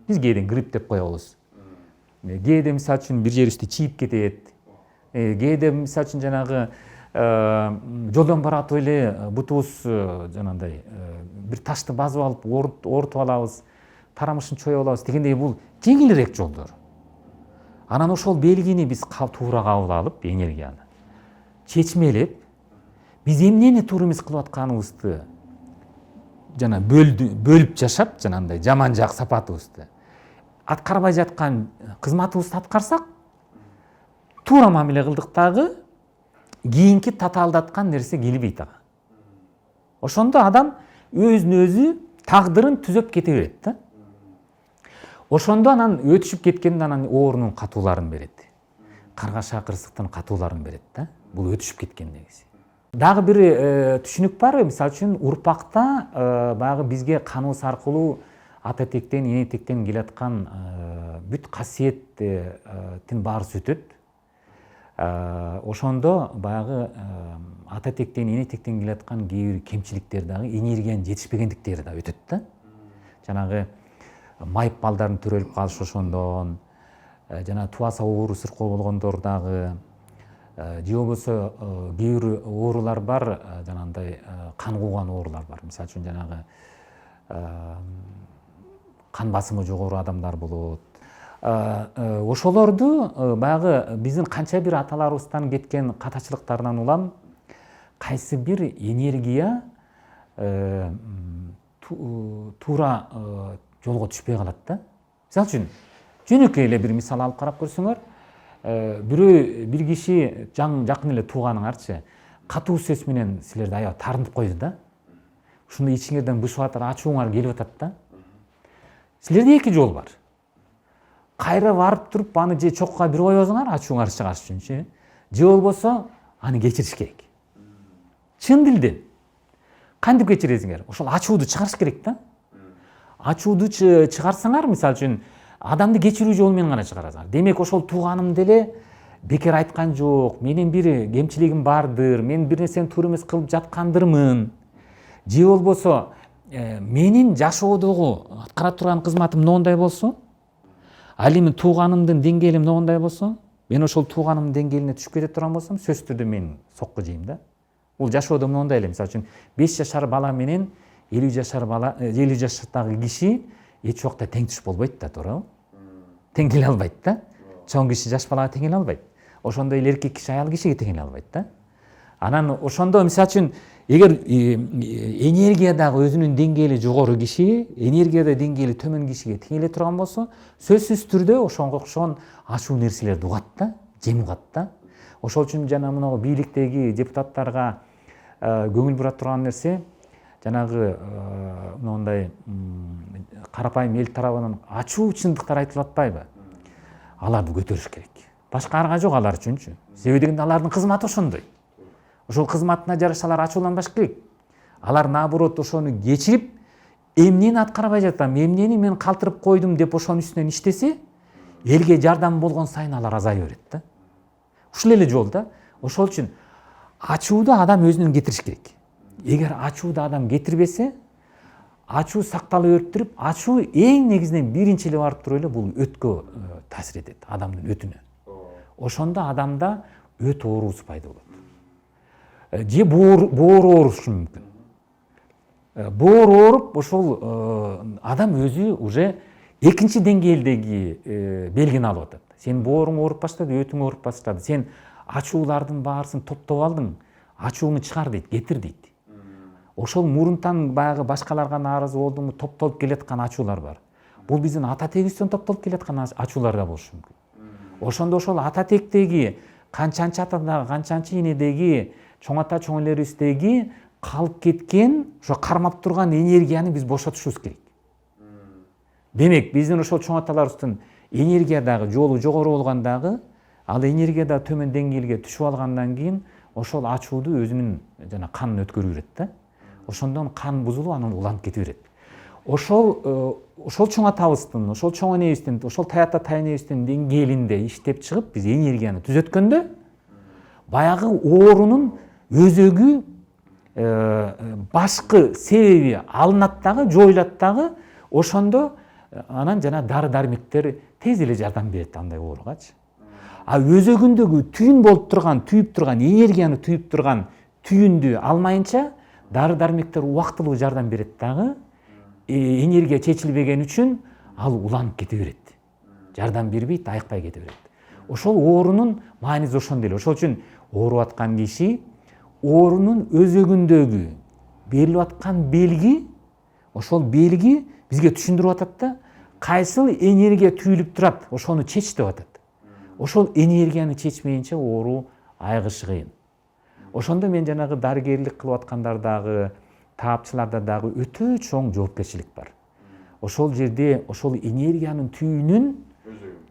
Биз кээде грипп деп коебуз. Кээде мисалы үчүн бир жерибизди чийип кетет. Кээде мисалы үчүн жанагы жолдон баратып эле бутубуз жанагындай бир ташты басып алып оорутуп алабыз, тарамышын чоюп алабыз дегендей, бул жеңилирээк жолдор. Анан ошол белгини биз туура кабыл алып, энергияны чечмелеп, биз эмнени туура эмес кылып атканыбызды жана бөлүп жашап, жанагындай жаман жак сапатыбызды аткарбай жаткан кызматыбызды аткарсак, туура мамиле кылдык дагы кийинки татаалдаткан нерсе келбейт ага. Ошондо адам өзүн өзү тагдырын түзөп кете берет да. Ошондо анан өтүшүп кеткенде анан оорунун катууларын берет. Каргаша кырсыктын катууларын берет да. Бул өтүшүп кеткен негизи. Дагы бир түшүнүк бар. Мисалы үчүн урпакта баягы бизге каныбыз аркылуу ата тектен, эне тектен келаткан бүт касиеттин баарысы өтөт. Ошондо баягы ата тектен, эне тектен келаткан кээ бир кемчиликтер дагы энергиянын жетишпегендиктери да өтөт да. Жанагы майып балдардын төрөлүп калышы ошондон, жана тубаса оору сыркоо болгондор дагы, же болбосо кээ бир оорулар бар, жанагындай кан кууган оорулар бар. Мисалы үчүн жанагы кан басымы жогору адамдар болот. Ошолорду баягы биздин канча бир аталарыбыздан кеткен катачылыктарынан улам кайсы бир энергия туура жолго түшпөй калат да. Мисалы үчүн жөнөкөй эле бир мисал алып карап көрсөңөр, бир киши жакын эле тууганыңарчы катуу сөз менен силерди аябай таарынтып койду да. Ушуну ичиңерден бышып атат, ачууңар келип атат да. Силерде эки жол бар. Кайра барып туруп аны же чокка бир койбосуңар ачууңар чыгаш үчүнчү, же болбосо аны кечириш керек. Чын дилден кантип кечиресиңер? Ошол ачууду чыгарыш керек да. Ачууду чыгарсаңар, мисалы үчүн адамды кечирүү жолу менен гана чыгарасыңар. Демек ошол тууганым деле бекер айткан жок, менин бир кемчилигим бардыр, мен бир нерсени туура эмес кылып жаткандырмын. Же болбосо менин жашоодогу аткара турган кызматым моундай болсо, ал эми тууганымдын деңгээлим моундай болсо, мен ошол тууганымдын деңгээлине түшүп кете турган болсом, сөзсүз түрдө мен сокку жейм да. Бул жашоодо моундай эле. Мисалы үчүн 5 жашар бала менен 50 жашар бала, 50 жаштагы киши эч убакта тең түшүп болбойт да, туурабы? Тең келе албайт да. Чоң киши жаш балага тең келе албайт. Ошондой эле эркек киши аял кишиге тең келе албайт да. Анан ошондо мисалы үчүн эгер энергиядагы өзүнүн деңгээли жогору киши, энергияда деңгээли төмөн кишиге тең келе турган болсо, сөзсүз түрдө ошонго окшогон ачуу нерселерди угат да, жем угат да. Ошол үчүн жана мына бийликтеги депутаттарга көңүл бура турган нерсе, жанагы мындай карапайым эл тарабынан ачуу чындыктар айтылып атпайбы? Аларды көтөрүш керек. Башка арга жок алар үчүнчү. Себеби дегенде алардын кызматы ошондой. Ошол кызматына жараша алар ачууланбаш керек. Алар наоборот ошону кечирип, эмнени аткарбай жатам, эмнени мен калтырып койдум деп ошонун үстүнөн иштесе, элге жардам болгон сайын алар азая берет да. Ушул эле жол да. Ошол үчүн ачууду адам өзүнөн кетириш керек. Эгер ачууду адам кетирбесе, ачуу сактала берип туруп, ачуу эң негизинен биринчи эле барып туруп эле бул өткө таасир этет, адамдын өтүнө. Ошондо адамда өт оорусу пайда болот. Же боор оорушу мүмкүн. Боор ооруп, ошол адам өзү уже экинчи деңгээлдеги белгини алып атат. Сен бооруң ооруп баштады, өтүң ооруп баштады. Сен ачуулардын баарысын топтоп алдың, ачууну чыгар дейт, кетир дейт. Ошол мурунтан баягы башкаларга нааразы болдуңбу топтолуп келаткан ачуулар бар. Бул биздин ата тегибизден топтолуп келаткан ачуулар да болушу мүмкүн. Ошондо ошол ата тектеги, канчанчы атадагы, канчанчы энедеги, чоң ата чоң элерибиздеги калып кеткен, ошо кармап турган энергияны биз бошотушубуз керек. Демек, биздин ошол чоң аталарыбыздын энергиядагы жолу жогору болгондагы, ал энергияда төмөн деңгээлге түшүп алгандан кийин ошол ачууду өзүнүн жана канын өткөрүп берет да. Ошондон кан бузулуп, анан уланып кете берет. Ошол чоң атабыздын, ошол чоң энебиздин, ошол таята тайнебиздин деңгээлинде иштеп чыгып, биз энергияны түзөткөндө, баягы оорунун өзөгү башкы себеби алынат дагы, жоюлат дагы, ошондо анан жана дары дармектер тез эле жардам берет андай ооругачы. А өзөгүндөгү түйүн болуп турган, түйүп турган, энергияны түйүп турган түйүндү алмайынча дары дармектер убактылуу жардам берет дагы, энергия чечилбеген үчүн ал уланып кете берет. Жардам бербейт, айыкпай кете берет. Ошол оорунун мааниси ошондой эле. Ошол үчүн ооруп аткан киши оорунун өзөгүндөгү берилип аткан белги, ошол белги бизге түшүндүрүп атат да, кайсыл энергия түйүлүп турат, ошону чеч деп атат. Ошол энергияны чечмейинче оору айыгышы кыйын. Ошондо мен жанагы дарыгерлик кылып аткандардагы, таапчыларда дагы өтө чоң жоопкерчилик бар. Ошол жерде ошол энергиянын түйүнүн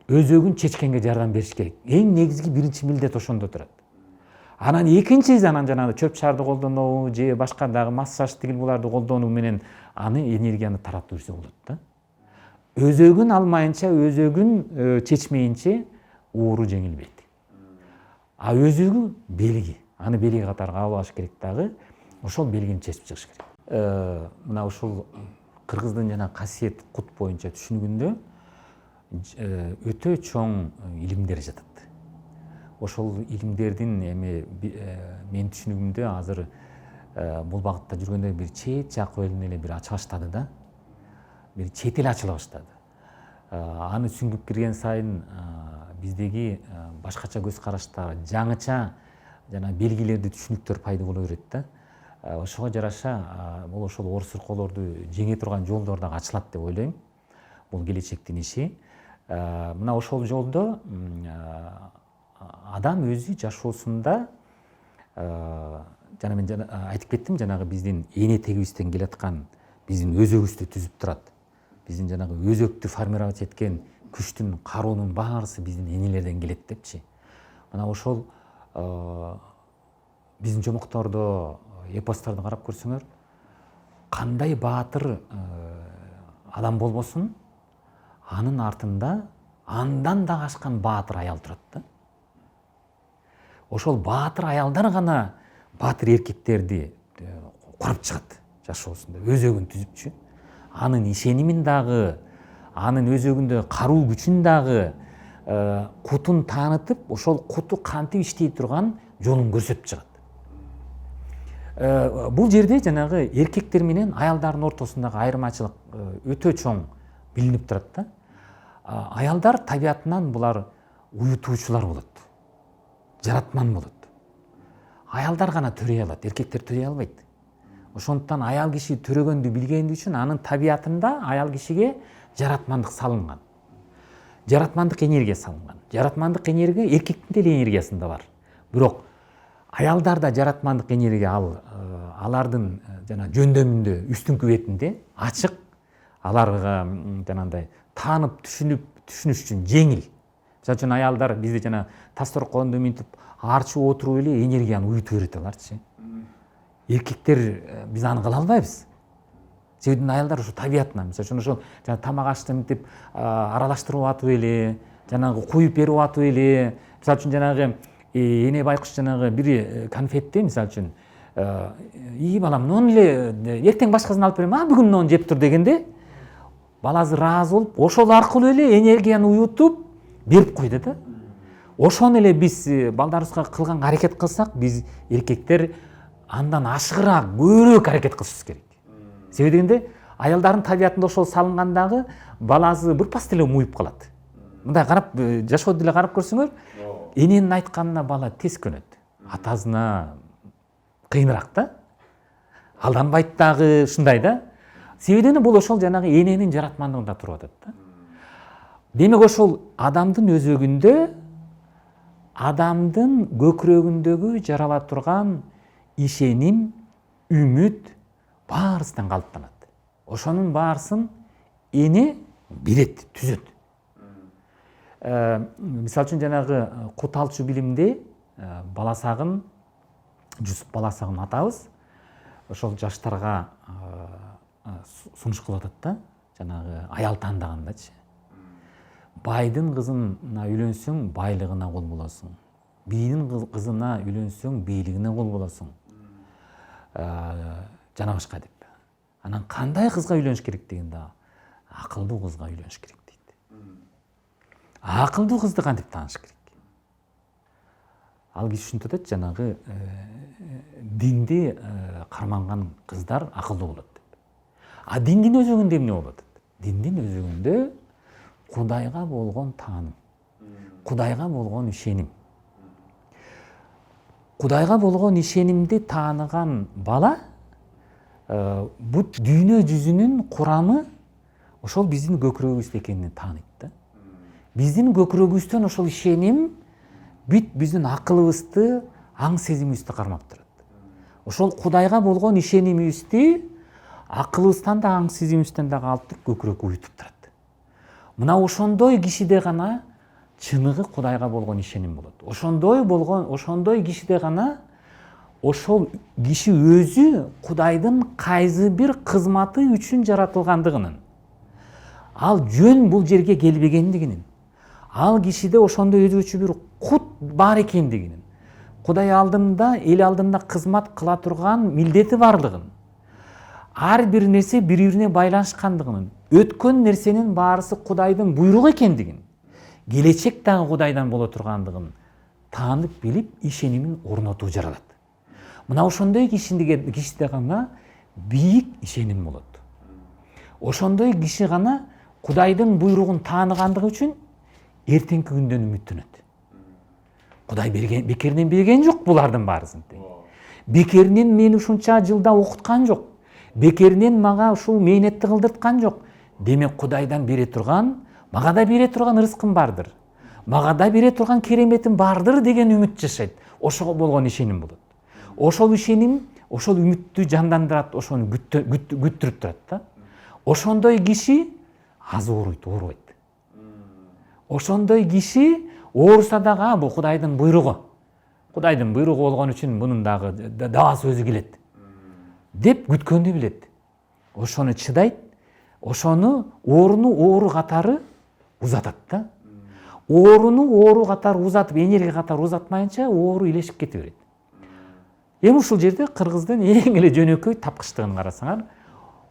өзөгүн чечкенге жардам бериш керек. Эң негизги биринчи милдет ошондо турат. Анан экинчиси анан жанагы чөп шарды колдонуу же башка дагы массаж тигил буларды колдонуу менен аны энергияны таратып жүрсө болот да. Өзөгүн алмайынча, өзөгүн чечмейинче оору жеңилбейт. А өзөгү белги. Аны белги катары кабыл алыш керек дагы. Ошол белгини чечип чыгыш керек. Мына ушул кыргыздын жана касиет кут боюнча түшүнүгүндө өтө чоң илимдер жатат. Ошол илимдердин менин түшүнүгүмдө азыр бул багытта жүргөндө бир чет жак эле бир ача баштады да. Бир чет эл ачыла баштады. Аны түшүнгүп кирген сайын биздеги башкача көз караштар, жаңыча жана белгилерди түшүнүктөр пайда боло берет да. Ошого жараша бул ошол оорсууколорду жеңе турган жолдор дагы ачылат деп ойлойм. Бул келечектин иши. Мына ошол жолдо адам өзү жашоосунда жана мен айтып кеттим, жанагы биздин эне тегибизден келаткан биздин өзөгүбүздү түзүп турат. Биздин жанагы өзөктү формировать эткен күчтүн, кароонун баарысы биздин энелерден келет депчи. Мына ошол биздин жомоктордо, эпосторду карап көрсөңөр, кандай баатыр адам болбосун, анын артында андан да ашкан баатыр аял турат да. Ошол баатыр аялдар гана баатыр эркектерди куруп чыгат жашоосунда, өзөгүн түзүпчү. Анын ишенимин дагы, анын өзөгүндө каруу күчүн дагы кутун таанытып, ошол куту кантип иштей турган жолун көрсөтүп чыгат. Бул жерде жанагы эркектер менен аялдардын ортосундагы айырмачылык өтө чоң билинип турат да. Аялдар табиятынан булар уютуучулар болот. Жаратман болот. Аялдар гана төрөй алат, эркектер төрөй албайт. Ошондуктан аял киши төрөгөндү билгендиги үчүн анын табиятында аял кишиге жаратмандык салынган. Жаратмандык энергия салынган. Жаратмандык энергия эркектин деле энергиясында бар. Бирок аялдарда жаратмандык энергия алардын жана жөндөмүндө, үстүңкү бетинде ачык, аларга жанагындай таанып түшүнүш үчүн жеңил. Мисалы үчүн аялдар бизде жана тасторконду минтип арчып отуруп эле энергияны уютуп берет аларчы. Эркектер биз аны кыла албайбыз. Себеби аялдар ушу табиятынан, мисалы үчүн ошол жана тамак ашты мынтип аралаштырып атып эле, жанагы куюп берип атып эле, мисалы үчүн жанагы эне байкуш жанагы бир конфетти мисалы үчүн балам, муну эле эртең башкасын алып берем, бүгүн муну жеп тур дегенде, баласы ыраазы болуп, ошол аркылуу эле энергияны уютуп берип койду да. Ошону эле биз балдарыбызга кылганга аракет кылсак, биз эркектер андан ашыгыраак, көбүрөөк аракет кылышыбыз керек. Себеби дегенде, аялдардын табиятында ошол салынгандагы баласы бырпас деле муюп калат. Мындай карап, жашоодо деле карап көрсөңөр, эненин айтканына бала тез көнөт. Атасына кыйыныраак да. Алданбайт дагы, ушундай да. Себеби бул ошол жанагы эненин жаратмандыгында туруп атат да. Демек ошол адамдын өзөгүндө, адамдын көкүрөгүндөгү жарала турган ишеним, үмүт баарысынан калыптанат. Ошонун баарысын эне берет, түзөт. Мисалы үчүн жанагы кут алчу билимде баласагын, Жусуп баласагын атабыз ошол жаштарга сунуш кылып атат да, жанагы аял тандагандачы. Байдын кызына үйлөнсөң, байлыгына кол болосуң. Бийдин кызына үйлөнсөң, бийлигине кол болосуң. Жана башка деп. Анан кандай кызга үйлөнүш керек дегенде, акылдуу кызга үйлөнүш керек дейт. Акылдуу кызды кантип тааныш керек? Ал киши ушинтип атат, жанагы динди карманган кыздар акылдуу болот деп. А диндин өзөгүндө эмне болот? Диндин өзөгүндө Кудайга болгон тааным, Кудайга болгон ишеним. Кудайга болгон ишенимди тааныган бала бут дүйнө жүзүнүн курамы ошол биздин көкүрөгүбүздө экенин тааныйт да. Биздин көкүрөгүбүздөн ошол ишеним биздин акылыбызды, аң сезимибизди кармап турат. Ошол Кудайга болгон ишенимибизди акылыбыздан да, аң сезимибизден дагы алып туруп көкүрөккө уютуп турат. Мына ошондой кишиде гана чыныгы Кудайга болгон ишеним болот. Ошондой кишиде гана ошол киши өзү Кудайдын кайсы бир кызматы үчүн жаратылгандыгынын, ал жөн бул жерге келбегендигинин, ал кишиде ошондой өзгөчө бир кут бар экендигинин, Кудай алдында, эл алдында кызмат кыла турган милдети бардыгын, ар бир нерсе бири-бирине байланышкандыгын, өткөн нерсенин баарысы Кудайдын буйругу экендигин, келечек дагы Кудайдан боло тургандыгын таанып билип, ишенимин орнотуу жаралат. Мына ошондой кишиде гана бийик ишеним болот. Ошондой киши гана Кудайдын буйругун тааныгандыгы үчүн эртеңки күндөн үмүттөнөт. Кудай бекеринен берген жок булардын баарысын. Бекеринен мени ушунча жылда окуткан жок. Бекеринен мага ушул мээнетти кылдырткан жок. Демек Кудайдан бере турган, мага да бере турган ырыскым бардыр. Мага да бере турган кереметим бардыр деген үмүт жашайт. Ошого болгон ишеним болот. Ошол ишеним, ошол үмүттү жандандырат, ошону күттүрүп турат да. Ошондой киши аз оорубайт. Ошондой киши ооруса дагы бул Кудайдын буйругу. Кудайдын буйругу болгон үчүн мунун дагы дабасы өзү келет деп күткөндү билет. Ошону чыдайт, ошону оору катары узатат да. Ооруну оору катары узатып, энергия катары узатмайынча оору илешип кете берет. Эми ушул жерде кыргыздын эң эле жөнөкөй тапкычтыгын карасаңар,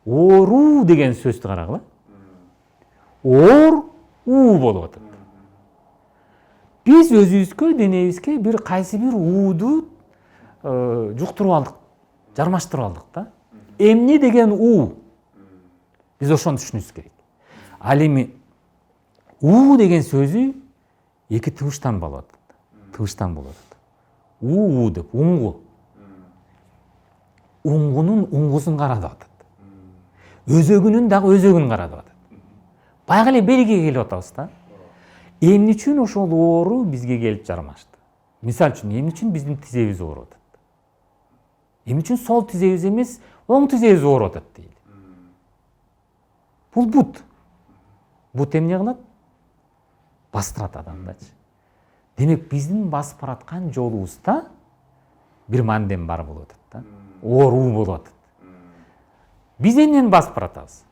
оору деген сөздү карагыла. Оор уу болуп атат. Биз өзүбүзгө, денебизге бир кайсы бир ууду жуктуруп алдык, жармаштырып алдык да. Эмне деген уу? Биз ошону түшүнүбүз керек. Ал эми уу деген сөзү эки тыбыштан болот. уу деп уңгу. Уңгунун уңгусун карадып атат. Өзөгүнүн дагы өзөгүн карадып атат. Баягы эле белгиге келип атабыз да. Эмне үчүн ошол оору бизге келип жармашты? Мисал үчүн, эмне үчүн биздин тизебиз ооруп атат? Эмне үчүн сол тизебиз эмес, оң тизебиз ооруп атат дейли? Бул бут. Бут эмне кылат? Бастырат адамдачы. Демек биздин басып бараткан жолубузда бир мандем бар болуп атат да. Оору болуп атат. Биз эмнени басып баратабыз?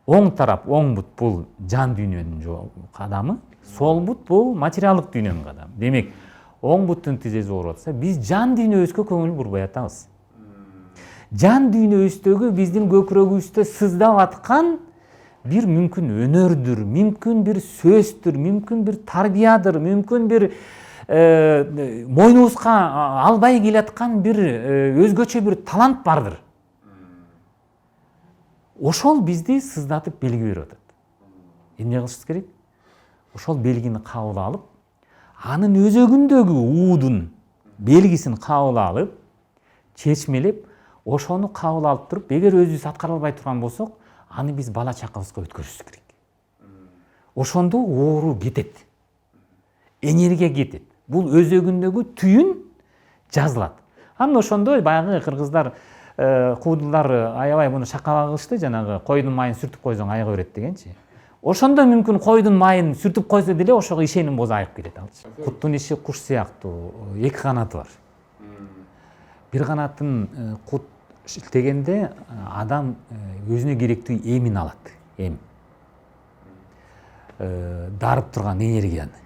Оң тарап, оң бут бул жан дүйнөнүн кадамы, сол бут бул материалдык дүйнөнүн кадамы. Демек, оң буттун тизеси ооруп атса, биз жан дүйнөбүзгө көңүл бурбай атабыз. Жан дүйнөбүздөгү биздин көкүрөгүбүздө сыздап аткан бир мүмкүн өнөрдүр, мүмкүн бир сөздөр, мүмкүн бир тарбиядыр, мүмкүн бир мойнубузга албай келаткан бир өзгөчө бир талант бардыр. Ошол бизди сыздатып белги берип атат. Эмне кылышыбыз керек? Ошол белгини кабыл алып, анын өзөгүндөгү уудун белгисин кабыл алып, чечмелеп, ошону кабыл алып туруп, эгер өзүбүз аткара албай турган болсок, аны биз бала чакабызга өткөрүшүбүз керек. Ошондо оору кетет. Энергия кетет. Бул өзөгүндөгү түйүн жазылат. Анан ошондой баягы кыргыздар куудулар аябай муну шакалак кылышты, жанагы койдун майын сүртүп койсоң айыга берет дегенчи. Ошондо мүмкүн койдун майын сүртүп койсо деле ошого ишеним бозайып келет алчы. Куттун иши куш сыяктуу, эки канаты бар. Бир канатын кут шилтегенде адам өзүнө керектүү эмин алат. Эм. Дарып турган энергияны.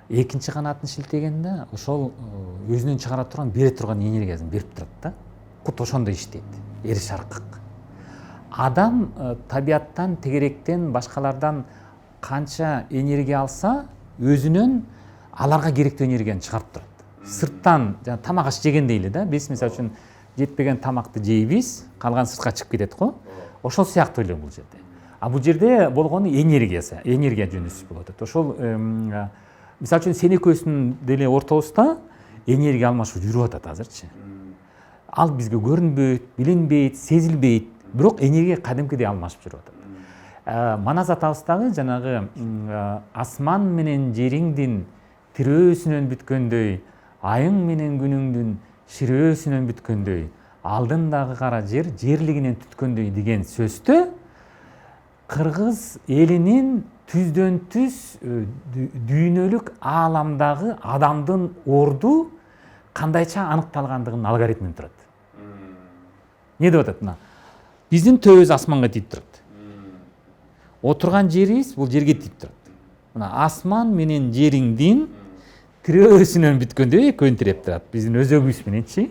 Экинчи канатын шилтегенде ошол өзүнөн чыгара турган, бере турган энергиясын берип турат да. Кут ошондой иштейт. Эри шаркак. Адам табияттан, тегеректен, башкалардан канча энергия алса, өзүнөн аларга керектүү энергияны чыгарып турат. Сырттан тамак аш жегендей эле да, биз мисалы үчүн жетпеген тамакты жейбиз, калган сыртка чыгып кетет го. Ошол сыяктуу эле бул жерде. А бул жерде болгону энергия жөнүнүн болот. Ошол мисалы үчүн сен экөөбүздүн деле ортобузда энергия алмашуу жүрүп атат азырчы. Ал бизге көрүнбөйт, билинбейт, сезилбейт, бирок энергия кадимкидей алмашып жүрүп атат. Манас атабыз дагы жанагы асман менен жериңдин тирөөсүнөн бүткөндөй, айың менен күнүңдүн ширөөсүнөн бүткөндөй, алдындагы кара жер жерлигинен түткөндөй деген сөздө кыргыз элинин түздөн түз дүйнөлүк ааламдагы адамдын орду кандайча аныкталгандыгынын алгоритминен турат. Не деп атат мына? Биздин төбөбүз асманга тийип турат. Отурган жерибиз бул жерге тийип турат. Мына асман менен жериңдин тирөөсүнөн бүткөндө экөөнү тиреп турат. Биздин өзөгүбүз мененчи.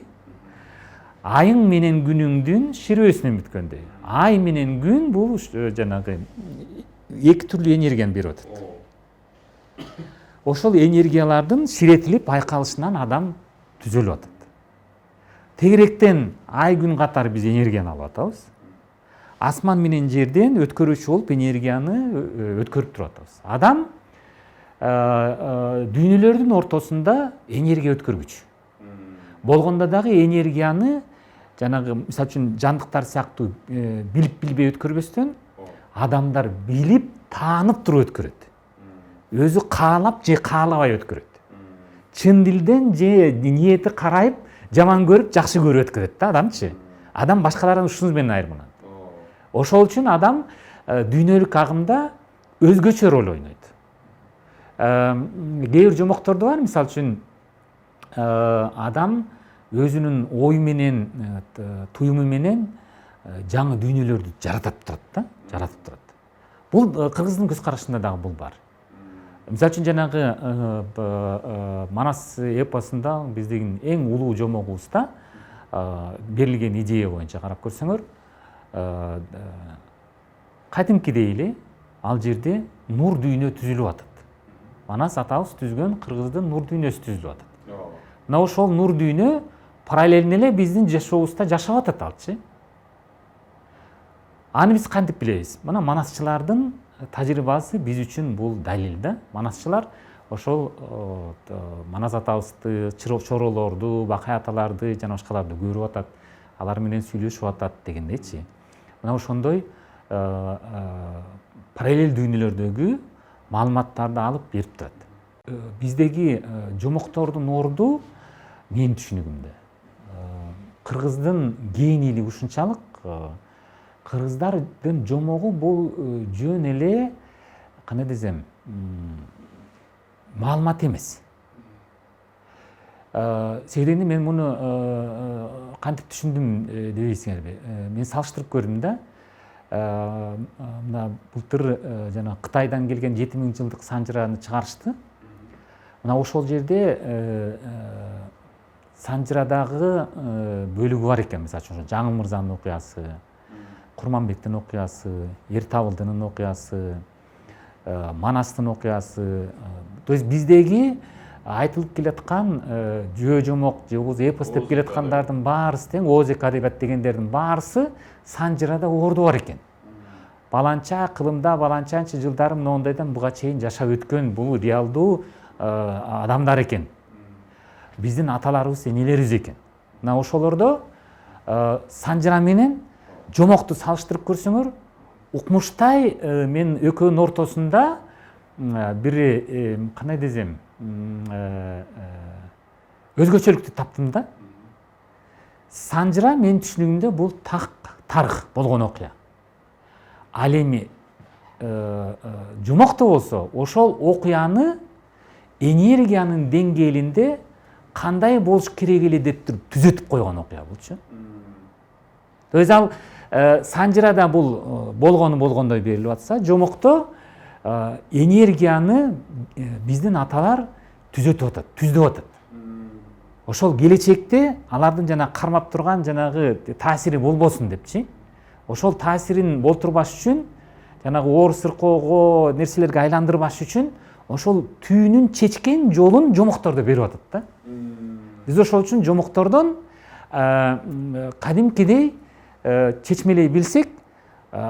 Айың менен күнүңдүн ширөөсүнөн бүткөндөй. Ай менен күн бул жанагы эки түрлүү энергияны берип атат. Ошол энергиялардын ширетилип байкалышынан адам түзөлүп атат. Тегеректен ай күн катары биз энергияны алып атабыз. Асман менен жерден өткөрүүчү болуп энергияны өткөрүп туруп атабыз. Адам дүйнөлөрдүн ортосунда энергия өткөргүч. Болгондо дагы энергияны жанагы мисалы үчүн жандыктар сыяктуу билип билбей өткөрбөстөн адамдар билип таанып туруп өткөрөт. Өзү каалап же каалабай өткөрөт. Чын дилден же ниети карайып жаман көрүп жакшы көрүп өткөрөт да адамчы. Адам башкалардан ушунуз менен айырмаланат. Ошол үчүн адам дүйнөлүк агымда өзгөчө роль ойнойт. Кээ бир жомоктордо бар, мисалы үчүн адам өзүнүн ою менен, туюму менен жаңы дүйнөлөрдү жаратып турат. Бул кыргыздын көз карашында дагы бул бар. Мисалы үчүн жанагы Манас эпосунда биздин эң улуу жомогубузда берилген идея боюнча карап көрсөңөр, кадимкидей эле ал жерде нур дүйнө түзүлүп атат. Манас атабыз түзгөн кыргыздын нур дүйнөсү түзүлүп атат. Мына ошол нур дүйнө параллельно эле биздин жашообузда жашап атат алчы. Аны биз кантип билебиз? Мына манасчылардын тажрыйбасы биз үчүн бул далил да. Манасчылар ошол Манас атабызды, чоролорду, Бакай аталарды жана башкаларды көрүп атат. Алар менен сүйлөшүп атат дегендейчи. Мына ошондой параллель дүйнөлөрдөгү маалыматтарды алып берип турат. Биздеги жомоктордун орду менин түшүнүгүмдө кыргыздын генийлиги ушунчалык, кыргыздардын жомогу бул жөн эле кандай десем маалымат эмес. Себебинде мен муну кантип түшүндүм дебейсиңерби? Мен салыштырып көрдүм да. Мына былтыр жана Кытайдан келген 7000 жылдык санжыраны чыгарышты. Мына ошол жерде санжырадагы бөлүгү бар экен. Мисалы үчүн Жаңыл мырзанын окуясы, Курманбектин окуясы, Эртабылдынын окуясы, Манастын окуясы. То есть биздеги айтылып келаткан жөө жомок же болбосо эпос деп келаткандардын баарысы тең, оозек адебият дегендердин баарысы санжырада орду бар экен. Баланча кылымда, баланчанчы жылдары мондайдан буга чейин жашап өткөн бул реалдуу адамдар экен. Биздин аталарыбыз, энелерибиз экен. Мына ошолордо санжыра менен жомокту салыштырып көрсөңөр, укмуштай мен экөөнүн ортосунда бир кандай десем, өзгөчөлүктү таптым да. Санжыра менин түшүнүгүмдө бул тарых болгон окуя. Ал эми жомокто болсо ошол окуяны энергиянын деңгээлинде кандай болуш керек эле деп туруп түзөтүп койгон окуя болчу. То есть ал санжырада бул болгондой берилип атса, жомокто энергияны биздин аталар түзөтүп атат, түздөп атат. Ошол келечекте алардын жана кармап турган жанагы таасири болбосун депчи. Ошол таасирин болтурбаш үчүн, жанагы оор сыркоого, нерселерге айландырбаш үчүн ошол түйүнүн чечкен жолун жомоктордо берип атат да. Биз ошол үчүн жомоктордон кадимкидей чечмелей билсек,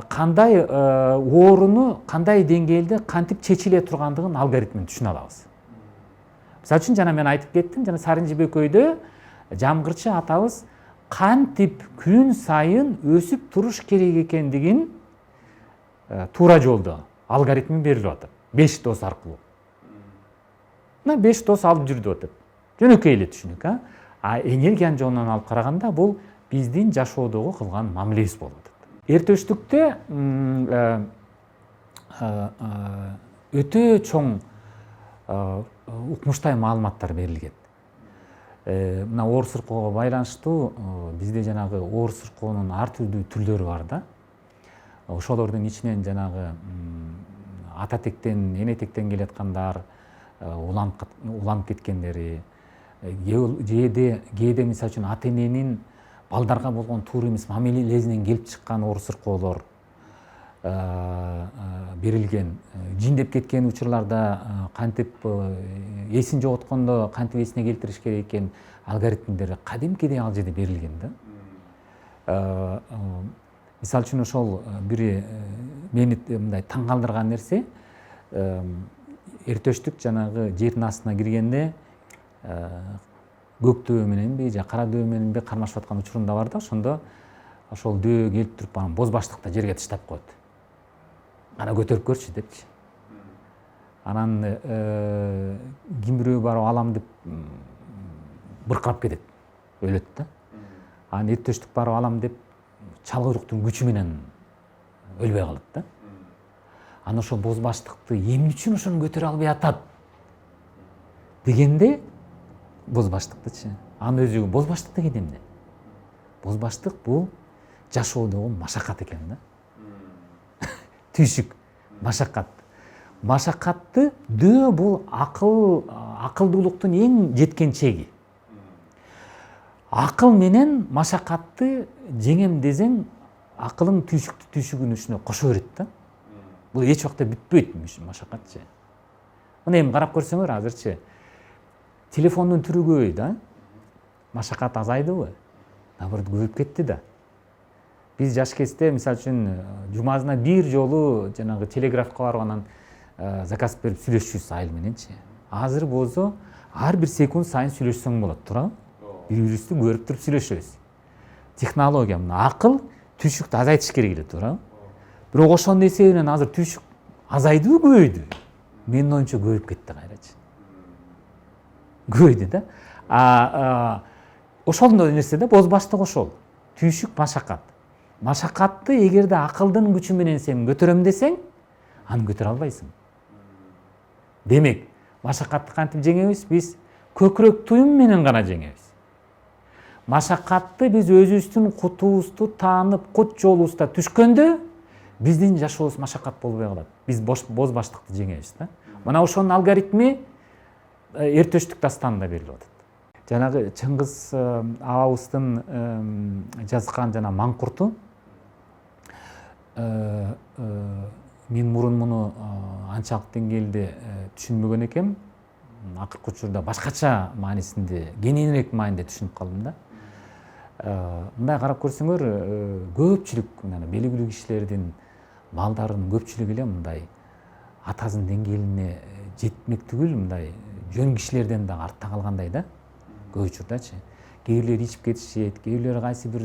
кандай ооруну, кандай деңгээлде кантип чечиле тургандыгын алгоритмин түшүнө алабыз. Мисалы үчүн жана мен айтып кеттим, жана Сарин Жибекөйдө Жамгырчы атабыз кантип күн сайын өсүп туруш керек экендигин туура жолдо алгоритми берилип атат. 5 дос аркылуу. Мына 5 дос алып жүр деп атат. Жөнөкөй эле түшүнүк, а энергиянын жолунан алып караганда бул биздин жашоодогу кылган мамилебиз болуп атат. Эртөштүктө өтө чоң укмуштай маалыматтар берилген. Мына оор сыркоого байланыштуу бизде жанагы оор сыркоонун ар түрдүү түрлөрү бар да. Ошолордун ичинен жанагы ата тектен, эне тектен келаткандар, уланып кеткендери, кээде мисалы үчүн ата эненин балдарга болгон туура эмес мамилесинен келип чыккан оор сыркоолор берилген. Жиндеп кеткен учурларда кантип эсин жоготкондо кантип эсине келтириш керек экен алгоритмдери кадимкидей ал жерде берилген да. Мисалы үчүн ошол бир мени мындай таң калтырган нерсе, эртөштүк жанагы жердин астына киргенде көк дөбө мененби же кара дөбө мененби кармашып аткан учурунда бар да, ошондо ошол дөбө келип туруп анан боз баштыкты жерге таштап коет. Ана көтөрүп көрчү депчи. Анан ким бирөө барып алам деп быркырап кетет, өлөт да. Анан эртөштүк барып алам деп чал куйруктун күчү менен өлбөй калат да. Анан ошол боз баштыкты эмне үчүн ошону көтөрө албай атат дегенде, боз баштыктычы, анын өзү боз баштык деген эмне? Боз баштык бул жашоодогу машакат экен да. Түйшүк, машакат. Машакатты бул акылдуулуктун эң жеткен чеги. Акыл менен машакатты жеңем десең, акылың түйшүгүнүн үстүнө кошо берет да. Бул эч убакта бүтпөйт машакатчы. Мына эми карап көрсөңөр азырчы телефондун түрү көбөйдү да. Машакат азайдыбы? Наоборот, көбөйүп кетти да. Биз жаш кезде мисалы үчүн жумасына бир жолу жанагы телеграфка барып анан заказ берип сүйлөшчүбүз айыл мененчи. Азыр болсо ар бир секунд сайын сүйлөшсөң болот, туурабы? Бири-бирибизди көрүп туруп сүйлөшөбүз. Технология, мына акыл түйшүктү азайтыш керек эле, туурабы? Бирок ошонун эсебинен азыр түйшүк азайдыбы, көбөйдү? Менин оюмча көбөйүп кетти кайрачы. Көбөйдү да. Ошондой нерсе да, боз баштык ошол. Түйшүк, машакат. Машакатты эгерде акылдын күчү менен сен көтөрөм десең, аны көтөрө албайсың. Демек, машакатты кантип жеңебиз? Биз көкүрөк туюм менен гана жеңебиз. Машакатты биз өзүбүздүн кутубузду таанып, кут жолубузда түшкөндө, биздин жашообуз машакат болбой калат. Биз боз баштыкты жеңебиз да. Мына ошонун алгоритми эртөштүк дастанында берилип атат. Жанагы Чыңгыз абабыздын жазган жана маңкурту, мен мурун муну анчалык деңгээлде түшүнбөгөн экем. Акыркы учурда башкача маанисинде, кененирээк маанинде түшүнүп калдым да. Мындай карап көрсөңөр, көпчүлүк белгилүү кишилердин балдарынын көпчүлүгү эле мындай атасынын деңгээлине жетмек түгүл, мындай жөн кишилерден да артта калгандай да. Көп учурдачы. Кээ бирлери ичип кетишет, кээ бирлери кайсы бир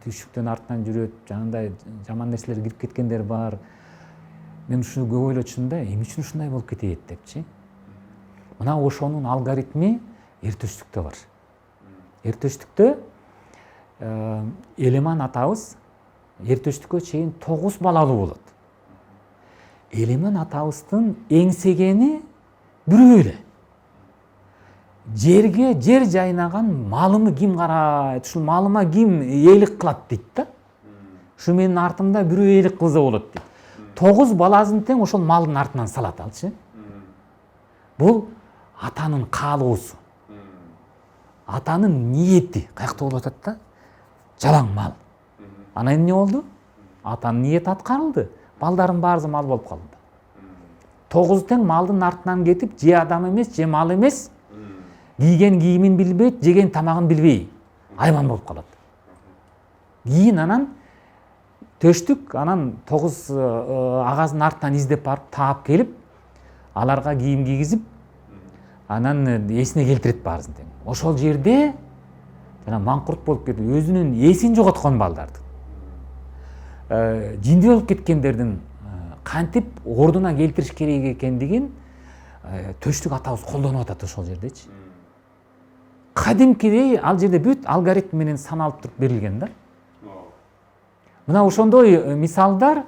түйшүктөн артынан жүрөт, жанагындай жаман нерселер кирип кеткендер бар. Мен ушуну көп ойлочумун да, эмне үчүн ушундай болуп кетет депчи. Мына ошонун алгоритми эртөштүктө бар. Эртөштүктө Элеман атабыз эртөштүккө чейин 9 балалуу болот. Элеман атабыздын эңсегени бирөө эле. Жерге жер жайнаган малымы ким карайт, ушул малыма ким ээлик кылат дейт да. Ушу менин артымда бирөө ээлик кылса болот дейт. 9 баласын тең ошол малдын артынан салат алчы. Бул атанын каалоосу. Атанын ниети каякта болуп атат да? Жалаң мал. Анан эмне болду? Атанын ниети аткарылды. Балдардын баары мал болуп калды. 9 тең малдын артынан кетип, же адам эмес, же мал эмес, кийген кийимин билбейт, жеген тамагын билбей, айбан болуп калат. Кийин анан төштүк, анан 9 агазын артынан издеп барып, таап келип, аларга кийим кийгизип, анан эсине келтирет баарысын тең. Ошол жерде жана маңкурт болуп кетип, өзүнүн эсин жоготкон балдарды, жинди болуп кеткендердин кантип ордуна келтириш керек экендигин төштүк атабыз колдонуп атат ошол жердечи. Кадимкидей ал жерде бүт алгоритм менен саналып туруп берилген да. Мына ошондой мисалдар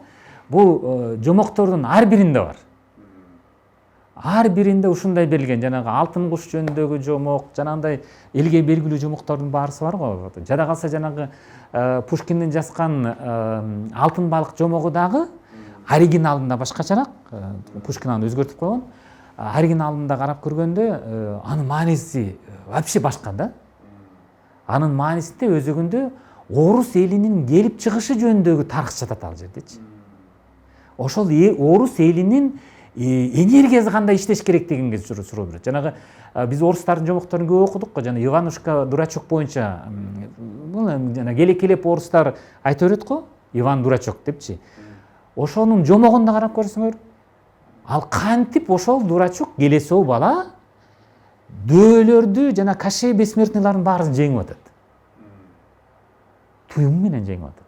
бул жомоктордун ар биринде бар. Ар биринде ушундай берилген, жанагы алтын куш жөнүндөгү жомок, жанагындай элге белгилүү жомоктордун баарысы бар го. Жада калса жанагы Пушкиндин жазган алтын балык жомогу дагы оригиналында башкачараак, Пушкин аны өзгөртүп койгон. Оригиналында карап көргөндө анын мааниси вообще башка да. Анын маанисинде өзөгүндө орус элинин келип чыгышы жөнүндөгү тарых жатат ал жердечи. Ошол орус элинин энергиясы кандай иштеш керек дегенге суроо берет. Жанагы биз орустардын жомокторун көп окудук го, жана Иванушка Дурачок боюнча бул жана келек орустар айта берет го, Иван Дурачок депчи. Ошонун жомогун да карап көрсөңөр, ал кантип ошол Дурачок келесоо бала дөөлөрдү жана Кощей бессмертныйлардын баарын жеңип атат. Туюм менен жеңип атат.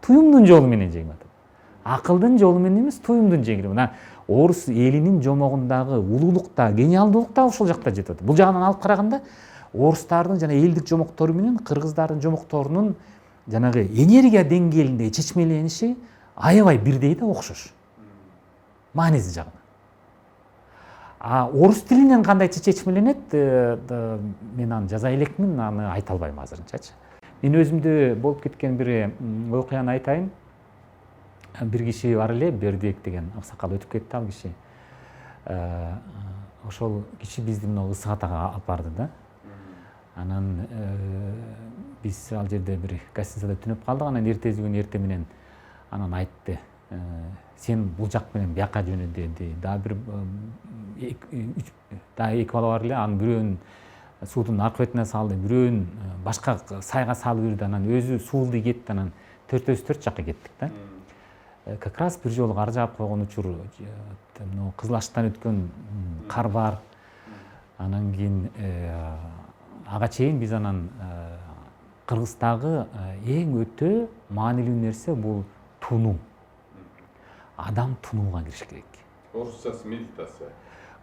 Туюмдун жолу менен жеңип атат. Акылдын жолу менен эмес, туюмдун жеңип. Мына орус элинин жомогундагы улуулук да, гениалдуулук да ошол жакта жетип атат. Бул жагынан алып караганда орустардын жана элдик жомоктору менен кыргыздардын жомокторунун жанагы энергия деңгээлинде чечмелениши аябай бирдей да, окшош. Мааниси жагынан. Орус тилинен кандай чечмеленет, мен аны жаза элекмин, аны айта албайм азырынчачы. Мен өзүмдө болуп кеткен бир окуяны айтайын. Бир киши бар эле, Бердиек деген аксакал өтүп кетти ал киши. Ошол киши бизди мына Ысык Атага алып барды да. Анан биз ал жерде бир гостиницада түнөп калдык. Анан эртеси күнү эрте менен анан айтты: сен бул жак менен бияка жөнө деди. Дагы эки бала бар эле, анын бирөөнүн суудун аркы бетине салды, бирөөнүн башка сайга салып жүрдү. Анан өзү суулду кетти, анан төртөөбүз төрт жакка кеттик да. Как раз бир жолу кар жаап койгон учур, Кызыл Аштан өткөн кар бар. Анан кийин ага чейин биз анан Кыргыздагы эң өтө маанилүү нерсе бул тунуу. Адам тунууга кириш керек. Орусчасы медитация.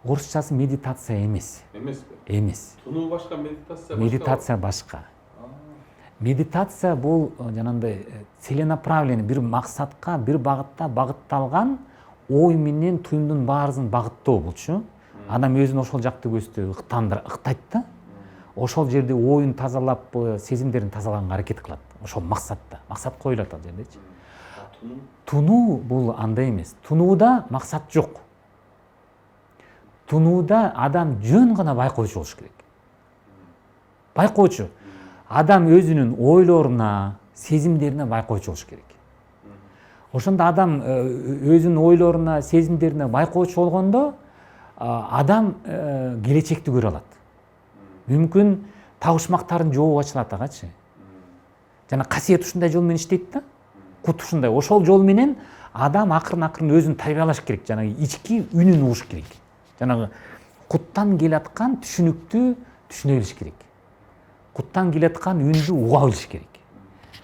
Орусчасы медитация эмес. Эмеспи? Эмес. Тунуу башка, медитация башка. Медитация башка. Медитация бул жанагындай целенаправленный, бир максатка, бир багытта багытталган ой менен туюмдун баарысын багыттоо болчу. Адам өзүн ошол жакты көздө ыктайт да. Ошол жерде оюн тазалап, сезимдерин тазалаганга аракет кылат. Ошол максатта. Максат коюлат ал жердечи. Тунуу бул андай эмес. Тунууда максат жок. Тунууда адам жөн гана байкоочу болуш керек. Байкоочу. Адам өзүнүн ойлоруна, сезимдерине байкоочу болуш керек. Ошондо адам өзүнүн ойлоруна, сезимдерине байкоочу болгондо адам келечекти көрө алат. Мүмкүн табышмактардын жообу ачылат агачы. Жана касиет ушундай жол менен иштейт да. Кут ушундай. Ошол жол менен адам акырын өзүн тарбиялаш керек, жанагы ички үнүн угуш керек. Жанагы куттан келаткан түшүнүктү түшүнө билиш керек. Куттан келаткан үндү уга билиш керек.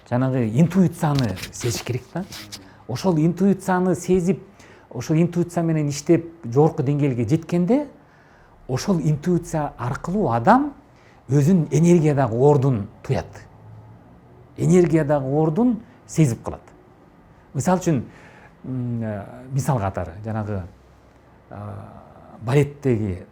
Жанагы интуицияны сезиш керек да. Ошол интуицияны сезип, ошол интуиция менен иштеп жогорку деңгээлге жеткенде, ошол интуиция аркылуу адам өзүнүн энергиядагы ордун туят. Энергиядагы ордун сезип калат. Мисалы үчүн, мисал катары, жанагы балеттеги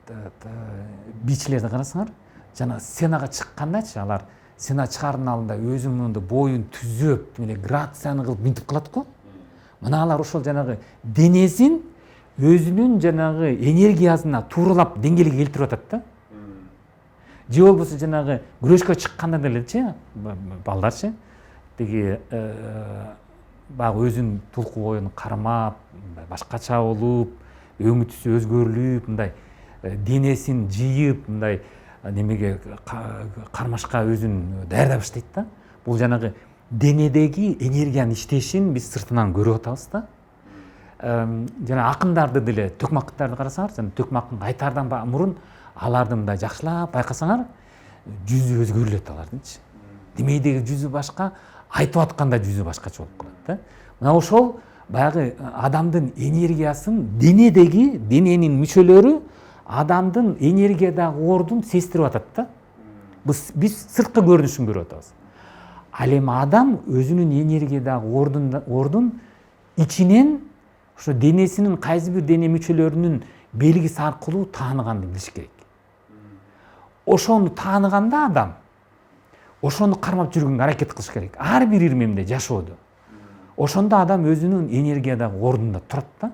бийчилерди карасаңар, жана сценага чыккандачы, алар сцена чыгаардын алдында өзүнүн боюн түзөп, грацияны кылып минтип калат го. Мына алар ошол жанагы денесин өзүнүн жанагы энергиясына тууралап деңгээлге келтирип атат да. Же болбосо жанагы күрөшкө чыкканда делечи, балдарчы, деги баягы өзүнүн тулку боюн кармап, башкача болуп, өңү түсү өзгөрүлүп, мындай денесин жыйып, мындай немеге кармашка өзүн даярдап иштейт да. Бул жанагы денедеги энергиянын иштешин биз сыртынан көрүп атабыз да. Жана акындарды деле, төкмактарды карасаңар, жана төкмактын айтаардан мурун аларды мындай жакшылап байкасаңар, жүзү өзгөрүлөт алардынчы. Демейдеги жүзү башка, айтып атканда жүзү башкача болуп калат да. Мына ошол баягы адамдын энергиясын, дененин мүчөлөрү адамдын энергиядагы ордун сездирип атат да. Биз сырткы көрүнүшүн көрүп атабыз. Ал эми адам өзүнүн энергиядагы ордун ичинен ошо денесинин кайсы бир дене мүчөлөрүнүн белгиси аркылуу тааныганды билиш керек. Ошону тааныганда адам ошону кармап жүргөнгө аракет кылыш керек. Ар бир ирмемде жашоодо. Ошондо адам өзүнүн энергиядагы ордунда турат да.